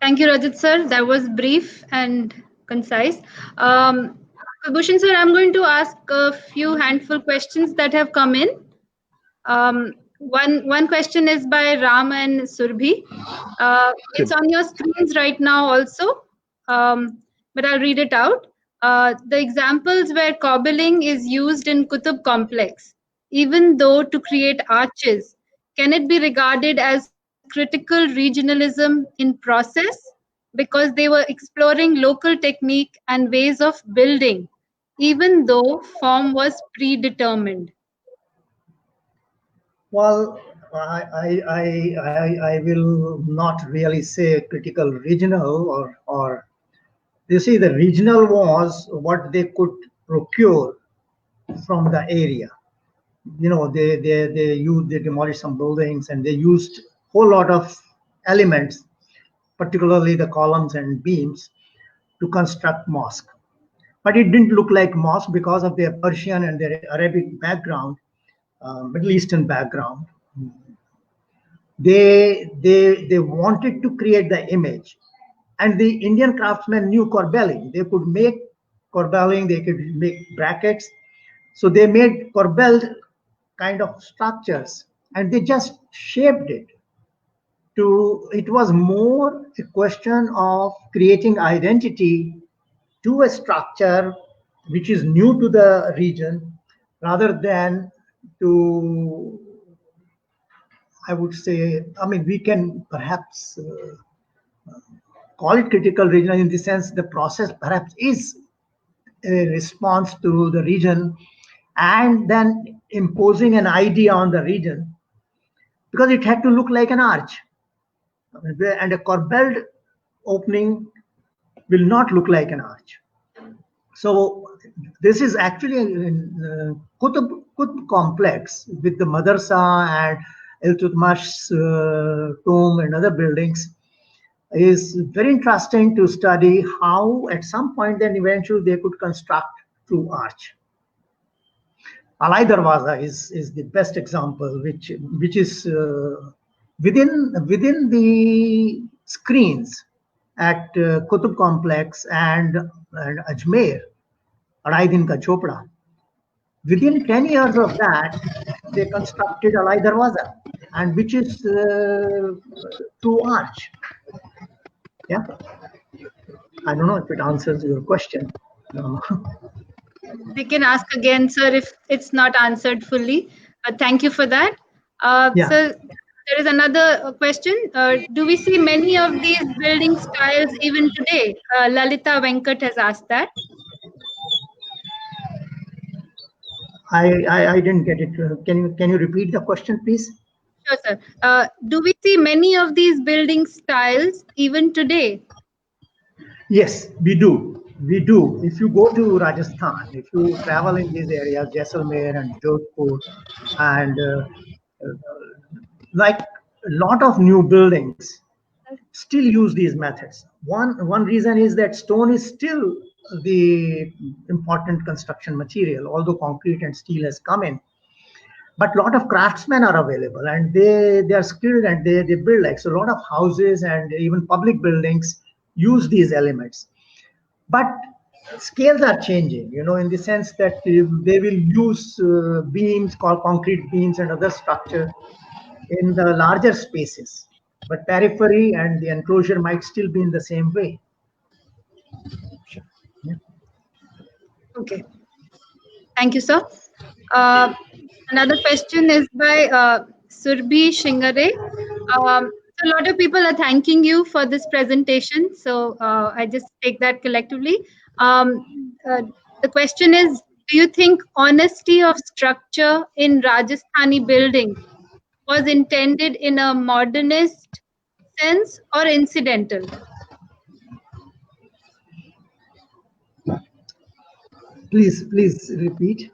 Thank you, Rajat sir. That was brief and concise. Kulbhushan sir, I'm going to ask a few handful questions that have come in. One question is by Ram and Surbhi. It's on your screens right now also, but I'll read it out. The examples where cobbling is used in Qutub complex, even though to create arches, can it be regarded as critical regionalism in process? Because they were exploring local technique and ways of building, even though form was predetermined. Well, I will not really say critical regional or you see the regional was what they could procure from the area. You know, they demolished some buildings and they used whole lot of elements, particularly the columns and beams, to construct mosque. But it didn't look like mosque because of their Persian and their Arabic background, Middle Eastern background. They wanted to create the image, and the Indian craftsmen knew corbelling. They could make corbelling, they could make brackets, so they made corbelled kind of structures, and they just shaped it to. It was more a question of creating identity to a structure which is new to the region, rather than to, I would say, I mean, we can perhaps call it critical region in the sense the process perhaps is a response to the region and then imposing an idea on the region, because it had to look like an arch and a corbelled opening will not look like an arch. So this is actually a Qutb complex with the madrasa and Iltutmash's tomb and other buildings is very interesting to study how at some point then eventually they could construct true arch. Alai Darwaza is the best example, which is within the screens at Qutb complex and Ajmer, Adai Din Ka Chopra. Within 10 years of that, they constructed Alai Darwaza, and which is true arch. Yeah, I don't know if it answers your question. We can ask again, sir, if it's not answered fully. Thank you for that. Yeah. So there is another question. Do we see many of these building styles even today? Lalita Venkat has asked that. I didn't get it. Can you repeat the question, please? Sure, sir. Do we see many of these building styles even today? Yes, we do. We do. If you go to Rajasthan, if you travel in these areas, Jaisalmer and Jodhpur, and like a lot of new buildings still use these methods. One reason is that stone is still the important construction material, although concrete and steel has come in. But a lot of craftsmen are available, and they are skilled, and they build like so. A lot of houses and even public buildings use these elements. But scales are changing, in the sense that they will use beams called concrete beams and other structure in the larger spaces, but periphery and the enclosure might still be in the same way. Yeah. Okay. Thank you, sir. Another question is by Surbhi Shingare. A lot of people are thanking you for this presentation, so I just take that collectively. The question is, do you think honesty of structure in Rajasthani buildings was intended in a modernist sense or incidental? Please repeat.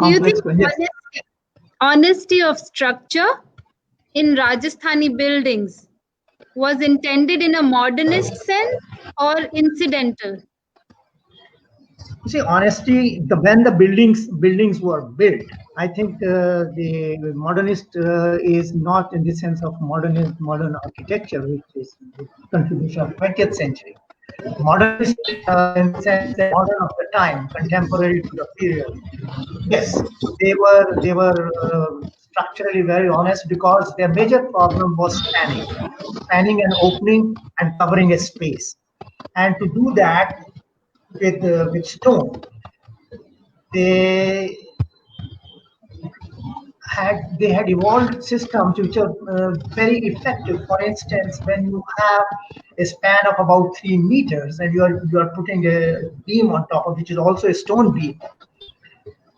Do you think honesty of structure in Rajasthani buildings was intended in a modernist sense or incidental? See, honesty, when the buildings were built, I think the modernist is not in the sense of modern architecture, which is the contribution of 20th century. Modernist in the sense that modern of the time, contemporary to the period. Yes, they were structurally very honest because their major problem was spanning an opening and covering a space, and to do that with stone, they had evolved systems which are very effective. For instance, when you have a span of about 3 meters and you are putting a beam on top of which is also a stone beam,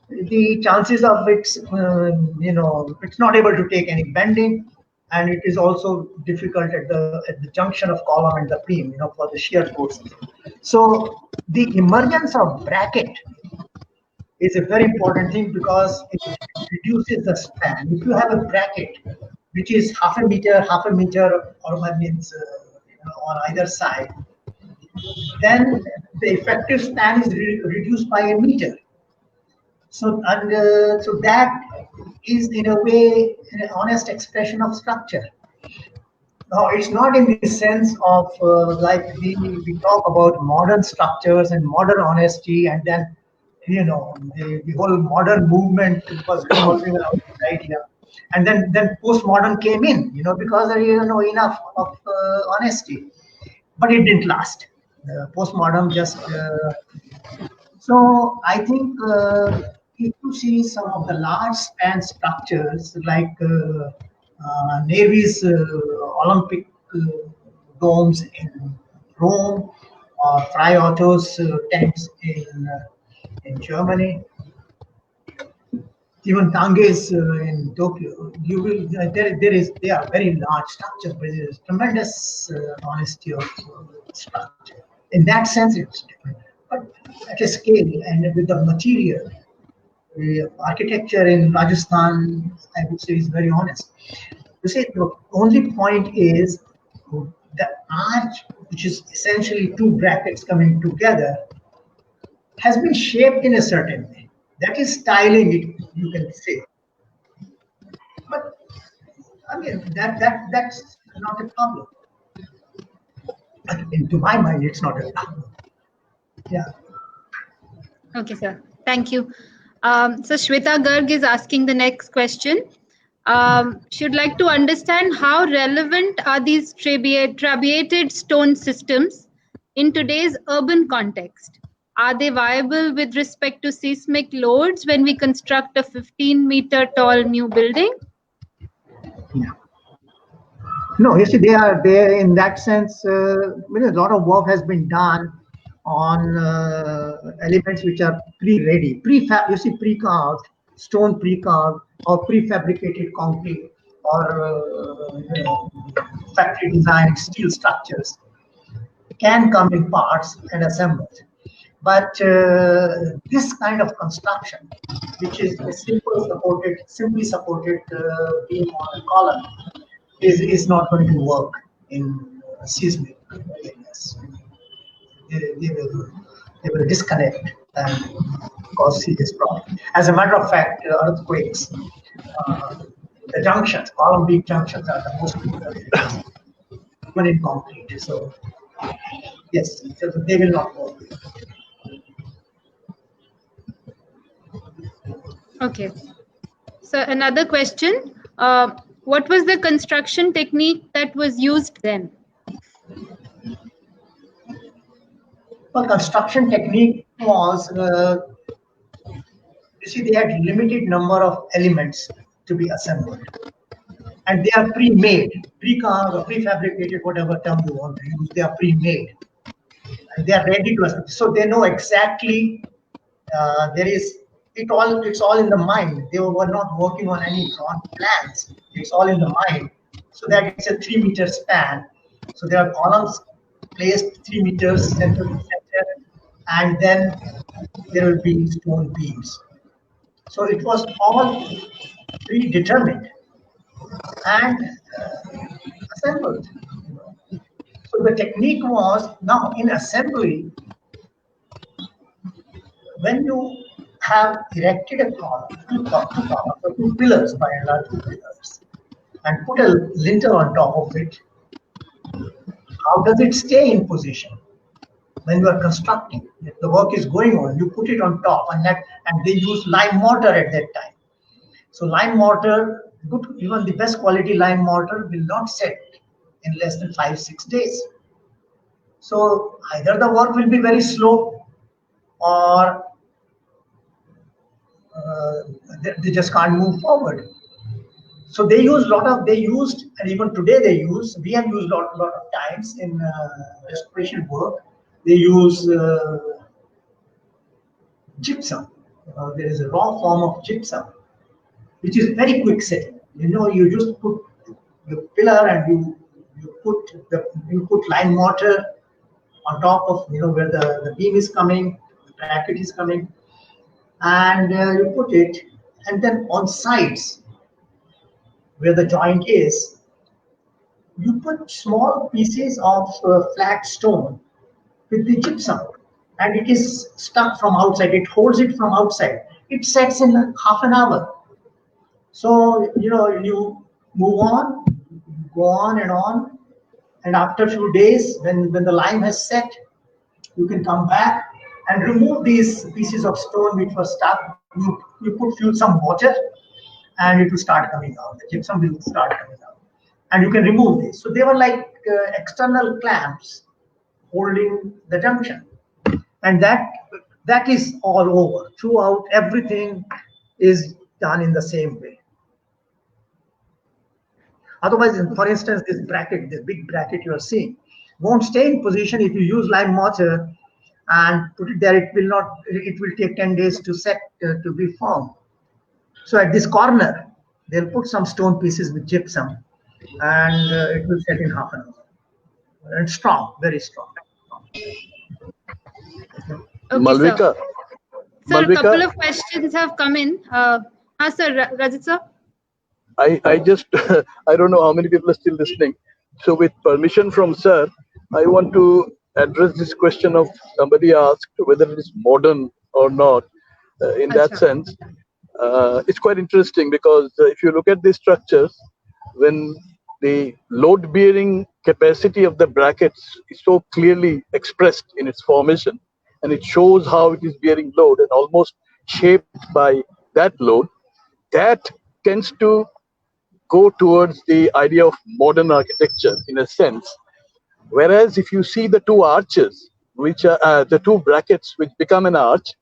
the chances of it's not able to take any bending, and it is also difficult at the junction of column and the beam, for the shear forces. So the emergence of bracket is a very important thing because it reduces the span. If you have a bracket which is half a meter, or that means on either side, then the effective span is reduced by a meter. So that is in a way an honest expression of structure. No, it's not in the sense of like we talk about modern structures and modern honesty, and then the whole modern movement was revolving around this idea, and then postmodern came in, because there is enough of honesty, but it didn't last. Postmodern just so I think if you see some of the large span structures like Navy's Olympic domes in Rome, or Fry Otto's tanks in Germany, even Ganges in Tokyo, you will they are very large structures, but there is tremendous honesty of structure. In that sense, it's different. But at a scale and with the material, the architecture in Rajasthan, I would say, is very honest. You see, the only point is the arch, which is essentially two brackets coming together, has been shaped in a certain way. That is styling, it you can say. But I mean that's not a problem. To my mind, it's not a problem. Yeah. Okay, sir. Thank you. So Shweta Garg is asking the next question. She'd like to understand how relevant are these trabeated stone systems in today's urban context? Are they viable with respect to seismic loads when we construct a 15-meter tall new building? Yeah. No, you see, they are there in that sense. A lot of work has been done on elements which are pre-ready, you see, pre-carved, stone pre-carved, or prefabricated concrete, or factory designed steel structures can come in parts and assembled. But this kind of construction, which is a simply supported beam on a column, is not going to work in seismic areas. They will disconnect and cause serious problem. As a matter of fact, earthquakes, the junctions, column beam junctions, are the most even in concrete. So yes, so they will not work. Okay. So another question. What was the construction technique that was used then? Well, construction technique was, you see, they had limited number of elements to be assembled. And they are pre-made, pre-carved or prefabricated, whatever term you want to use, they are pre-made. And they are ready to assemble. So they know exactly, it's all in the mind. They were not working on any drawn plans. It's all in the mind. So that it's a 3-meter span. So there are columns placed 3 meters center to center, and then there will be stone beams. So it was all predetermined and assembled. So the technique was, now in assembly, when you have erected a column, two columns, or 2 pillars by and large, 2 pillars, and put a lintel on top of it, how does it stay in position? When you are constructing, if the work is going on, you put it on top, and they use lime mortar at that time. So lime mortar, even the best quality lime mortar will not set in less than 5-6 days. So either the work will be very slow, or they just can't move forward. So they used, and even today we have used lot of times in restoration work, they use gypsum. There is a raw form of gypsum, which is very quick setting. You just put the pillar and you put lime mortar on top of where the beam is coming, the bracket is coming, and you put it, and then on sides where the joint is, you put small pieces of flat stone with the gypsum, and it is stuck from outside. It holds it from outside. It sets in half an hour. So you move on, go on, and after a few days, when the lime has set, you can come back and remove these pieces of stone which were stuck. You put some water, and it will start coming out. The gypsum will start coming out, and you can remove this. So they were like external clamps holding the junction, and that is all over. Throughout, everything is done in the same way. Otherwise, for instance, this big bracket you are seeing, won't stay in position if you use lime mortar and put it there. It will take 10 days to set to be formed. So at this corner, they'll put some stone pieces with gypsum, and it will set in half an hour. And strong, very strong. Okay, Malvika. sir. Sir, a couple of questions have come in. Sir, Rajat sir. I just, I don't know how many people are still listening. So with permission from sir, I want to address this question of somebody asked whether it is modern or not. In that sense, it's quite interesting because if you look at these structures, when the load bearing capacity of the brackets is so clearly expressed in its formation, and it shows how it is bearing load and almost shaped by that load, that tends to go towards the idea of modern architecture in a sense. Whereas if you see the two arches, which are the two brackets which become an arch,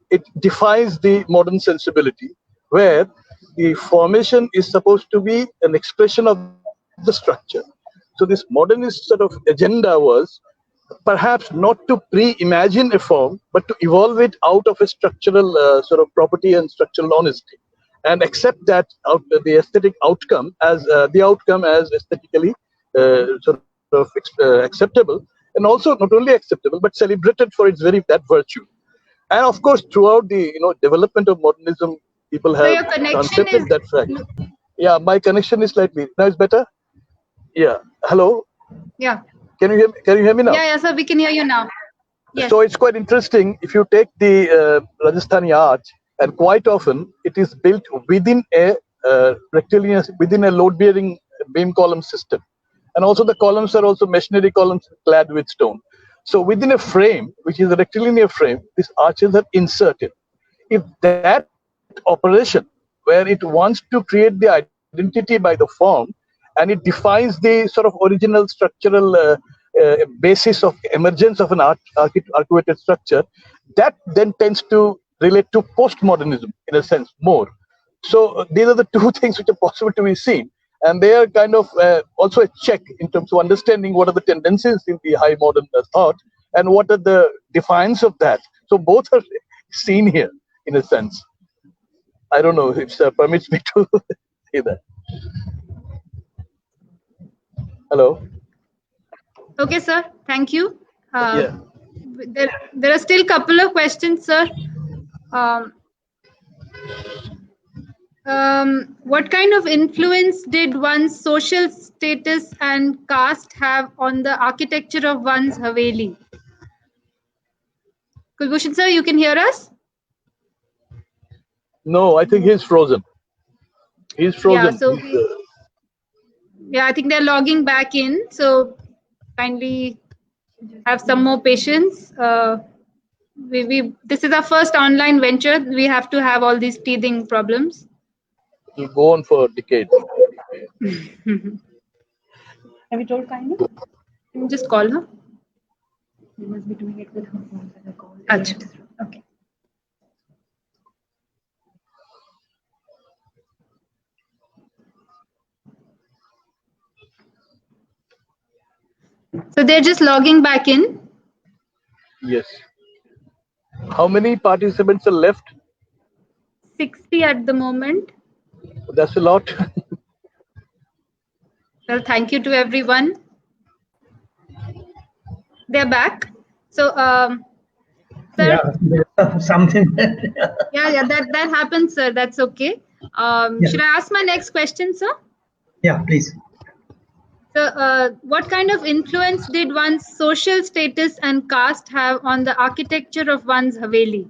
it defies the modern sensibility, where the formation is supposed to be an expression of the structure. So this modernist sort of agenda was perhaps not to pre-imagine a form, but to evolve it out of a structural sort of property and structural honesty, and accept that the aesthetic outcome as aesthetically sort of acceptable, and also not only acceptable but celebrated for its very that virtue. And of course, throughout the development of modernism, people have concepted that fact. Yeah, my connection is slightly now. It's better. Yeah. Hello. Yeah. Can you hear me now? Yeah, sir. We can hear you now. Yes. So it's quite interesting if you take the Rajasthani Arch, and quite often it is built within a rectilinear, within a load-bearing beam column system, and also the columns are also masonry columns clad with stone. So within a frame, which is a rectilinear frame, these arches are inserted. If that operation, where it wants to create the identity by the form, and it defines the sort of original structural basis of emergence of an arcuated structure, that then tends to relate to postmodernism in a sense more. So these are the two things which are possible to be seen, and they are kind of also a check in terms of understanding what are the tendencies in the high modern thought and what are the defiance of that. So both are seen here in a sense. I don't know if sir permits me to say that. Hello. Okay, sir. Thank you. Yeah. There are still a couple of questions, sir. What kind of influence did one's social status and caste have on the architecture of one's Haveli? Kulbhushan sir, you can hear us? No, I think he's frozen. He's frozen. Yeah, I think they're logging back in. So kindly have some more patience. This is our first online venture. We have to have all these teething problems. It'll go on for decades. Have you told Kindly? Can you just call her? You must be doing it with her phone. Achha. Okay. So they're just logging back in. Yes. How many participants are left? 60 at the moment. That's a lot. Well, thank you to everyone. They're back. So, sir. Yeah, something. yeah, that happens, sir. That's okay. Should I ask my next question, sir? Yeah, please. So, what kind of influence did one's social status and caste have on the architecture of one's Haveli?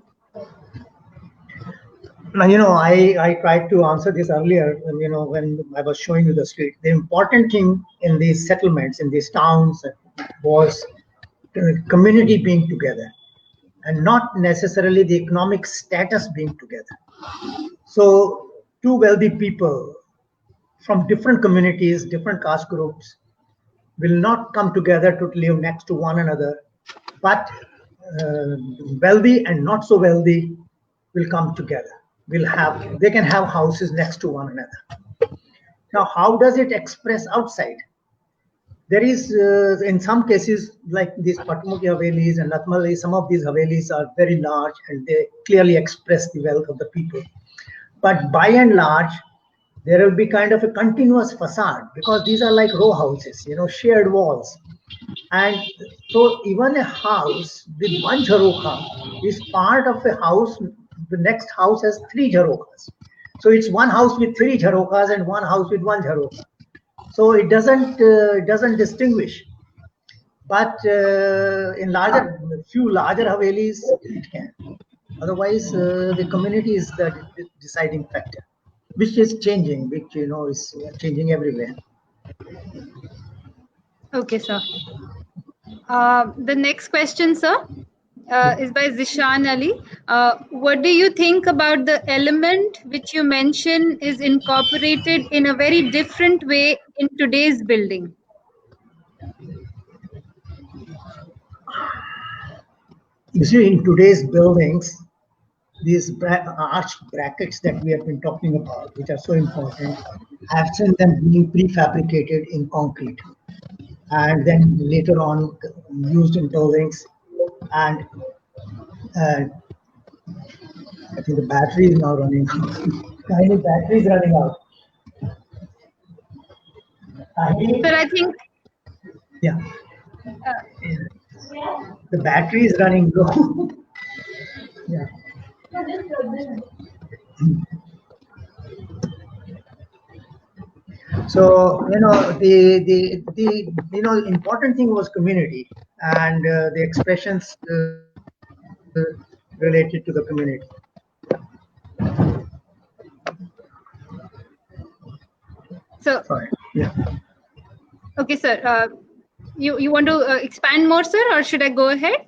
Now, I tried to answer this earlier, when I was showing you the street. The important thing in these settlements, in these towns, was the community being together, and not necessarily the economic status being together. So two wealthy people from different communities, different caste groups, will not come together to live next to one another, but wealthy and not so wealthy will come together. They can have houses next to one another. Now, how does it express outside? There is, in some cases, like these Patmukhi Havelis and Natmali, some of these Havelis are very large and they clearly express the wealth of the people. But by and large, there will be kind of a continuous facade because these are like row houses, shared walls. And so even a house with one jharoka is part of a house. The next house has three jharokas. So it's one house with three jharokas and one house with one jharoka. So it doesn't distinguish. But in few larger havelis, it can. Otherwise, the community is the deciding factor, which is changing, which is changing everywhere. Okay, sir. The next question, sir, is by Zishan Ali. What do you think about the element which you mentioned is incorporated in a very different way in today's building? You see, in today's buildings, these arch brackets that we have been talking about, which are so important, I have seen them being prefabricated in concrete and then later on used in buildings. And I think the battery is now running out. Tiny battery is running out. Sir, I think. Yeah. The battery is running low. Yeah. So the important thing was community and the expressions related to the community. So, sorry. Yeah. Okay, sir. You want to expand more, sir, or should I go ahead?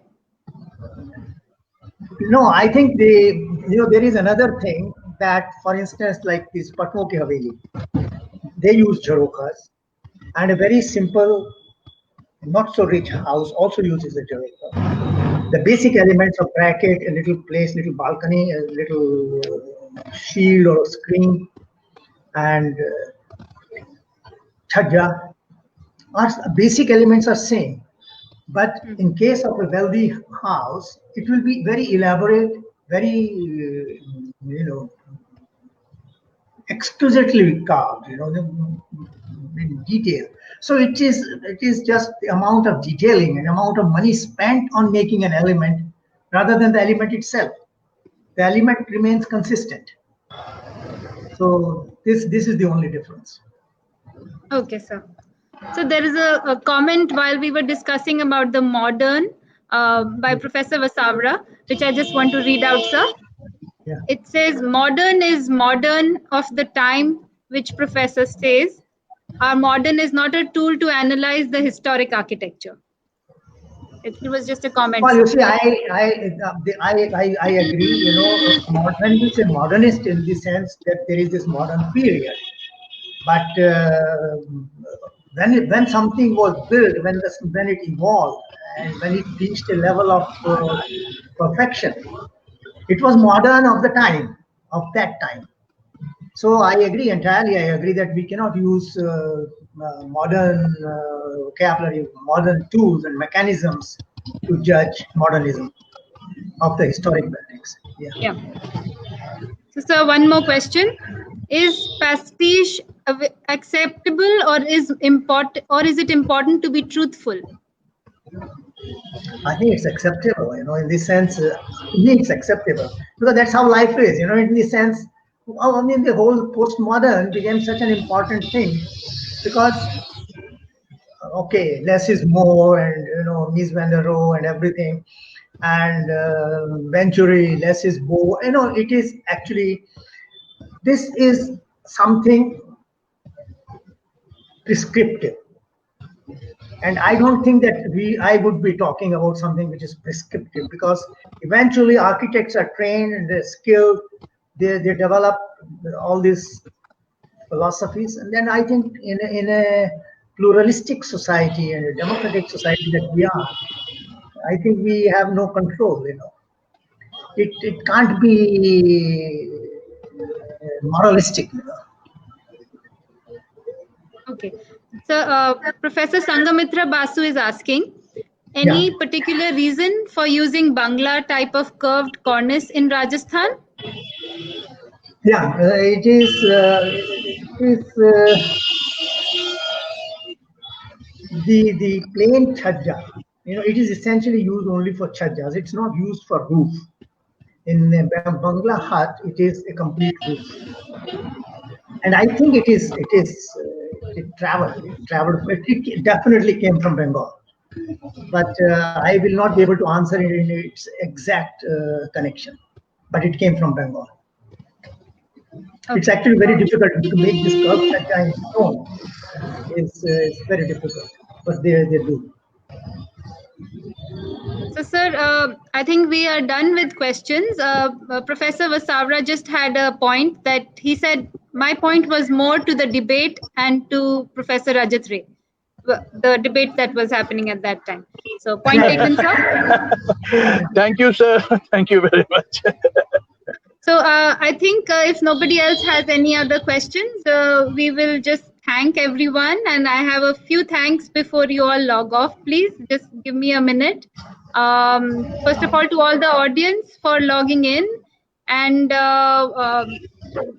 No, I think there is another thing that, for instance, like this Patmo ki Haveli, they use jharokas, and a very simple, not so rich house also uses a jharoka. The basic elements of bracket, a little place, little balcony, a little shield or screen, and chhajja, basic elements are same. But in case of a wealthy house, it will be very elaborate, very, exquisitely carved, in detail. So it is just the amount of detailing and amount of money spent on making an element rather than the element itself. The element remains consistent. So this is the only difference. Okay, sir. So there is a comment while we were discussing about the modern by Professor Vasavra, which I just want to read out, sir. Yeah. It says, modern is modern of the time, which Professor says. Our modern is not a tool to analyze the historic architecture. It was just a comment. Well, you see, I agree. When we say modernist in the sense that there is this modern period, but when something was built, when it evolved, and when it reached a level of perfection, it was modern of the time, of that time. So I agree entirely. I agree that we cannot use modern vocabulary, modern tools and mechanisms to judge modernism of the historic buildings. Yeah. So, sir, one more question: is pastiche acceptable, or is it important to be truthful? I think it's acceptable. In this sense, to me it's acceptable because that's how life is. In this sense, I mean, the whole postmodern became such an important thing because, okay, less is more, and Mies van der Rohe and everything, and Venturi, less is more. It is actually, this is something prescriptive, and I don't think that I would be talking about something which is prescriptive, because eventually architects are trained and they're skilled, they develop all these philosophies, and then I think in a pluralistic society and a democratic society that we are, I think we have no control. It can't be moralistic. Okay. So Professor Sangamitra Basu is asking, any particular reason for using bangla type of curved cornice in Rajasthan? Yeah, it is. The plain chhajja. It is essentially used only for chhajjas. It's not used for roof. In a Bangla hut, it is a complete roof, and I think it traveled. It traveled. It definitely came from Bengal, but I will not be able to answer it in its exact connection. But it came from Bengal. Okay. It's actually very difficult to make this curved chhajja in stone. It's very difficult, but they do. So, sir, I think we are done with questions. Professor Vasavra just had a point that he said, my point was more to the debate and to Professor Rajat Ray, the debate that was happening at that time. So, point taken, sir. Thank you, sir. Thank you very much. So, I think if nobody else has any other questions, we will just thank everyone. And I have a few thanks before you all log off. Please just give me a minute. First of all, to all the audience for logging in, and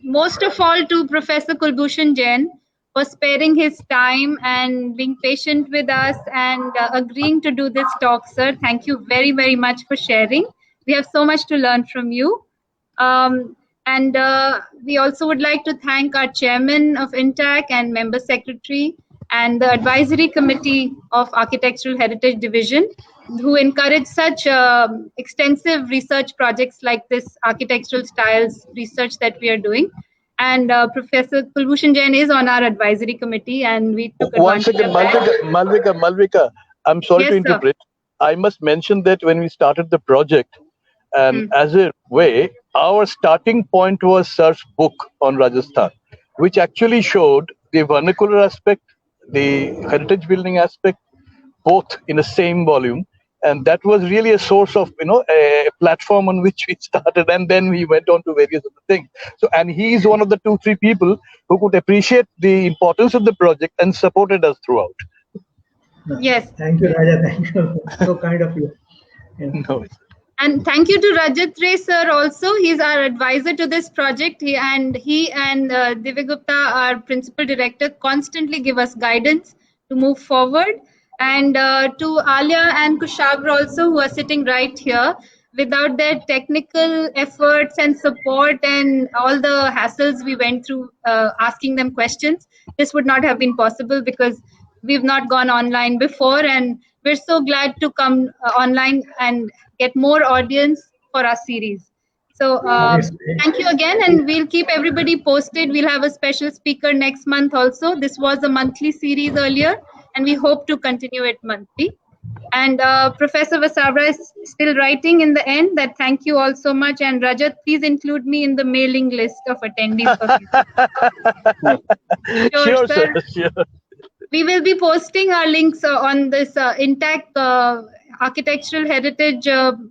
most of all to Professor Kulbhushan Jain for sparing his time and being patient with us and agreeing to do this talk, sir. Thank you very, very much for sharing. We have so much to learn from you. And we also would like to thank our chairman of INTACH and member secretary and the advisory committee of Architectural Heritage Division, who encourage such extensive research projects like this architectural styles research that we are doing. And Professor Kulbhushan Jain is on our advisory committee, and we took One advantage second, of that. Malvika, I'm sorry Yes, to sir. interrupt. I must mention that when we started the project, and as a way, our starting point was Sir's book on Rajasthan, which actually showed the vernacular aspect, the heritage building aspect, both in the same volume. And that was really a source of, a platform on which we started. And then we went on to various other things. So, and he is one of the 2-3 people who could appreciate the importance of the project and supported us throughout. Yes. Thank you, Raja. Thank you. So kind of you. Yeah. No. And thank you to Rajat Ray, sir, also. He's our advisor to this project. He and Divya Gupta, our principal director, constantly give us guidance to move forward. And to Alia and Kushagra also, who are sitting right here. Without their technical efforts and support and all the hassles we went through asking them questions, this would not have been possible because we've not gone online before. And we're so glad to come online and get more audience for our series. So thank you again, and we'll keep everybody posted. We'll have a special speaker next month also. This was a monthly series earlier, and we hope to continue it monthly. And Professor Vasavra is still writing in the end that thank you all so much. And Rajat, please include me in the mailing list of attendees. Sure, sir. Sure. We will be posting our links on this INTACH Architectural Heritage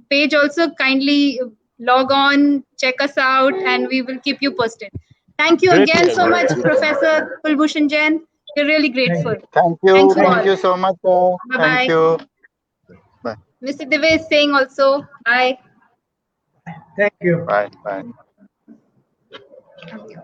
page also. Kindly log on, check us out, and we will keep you posted. Thank you again so much, Professor Kulbhushan Jain. We're really grateful. Thank you. Thank you so much. Bye-bye. Thank you. Bye. Mr. Divya is saying also, bye. Thank you. Bye. Bye. Okay.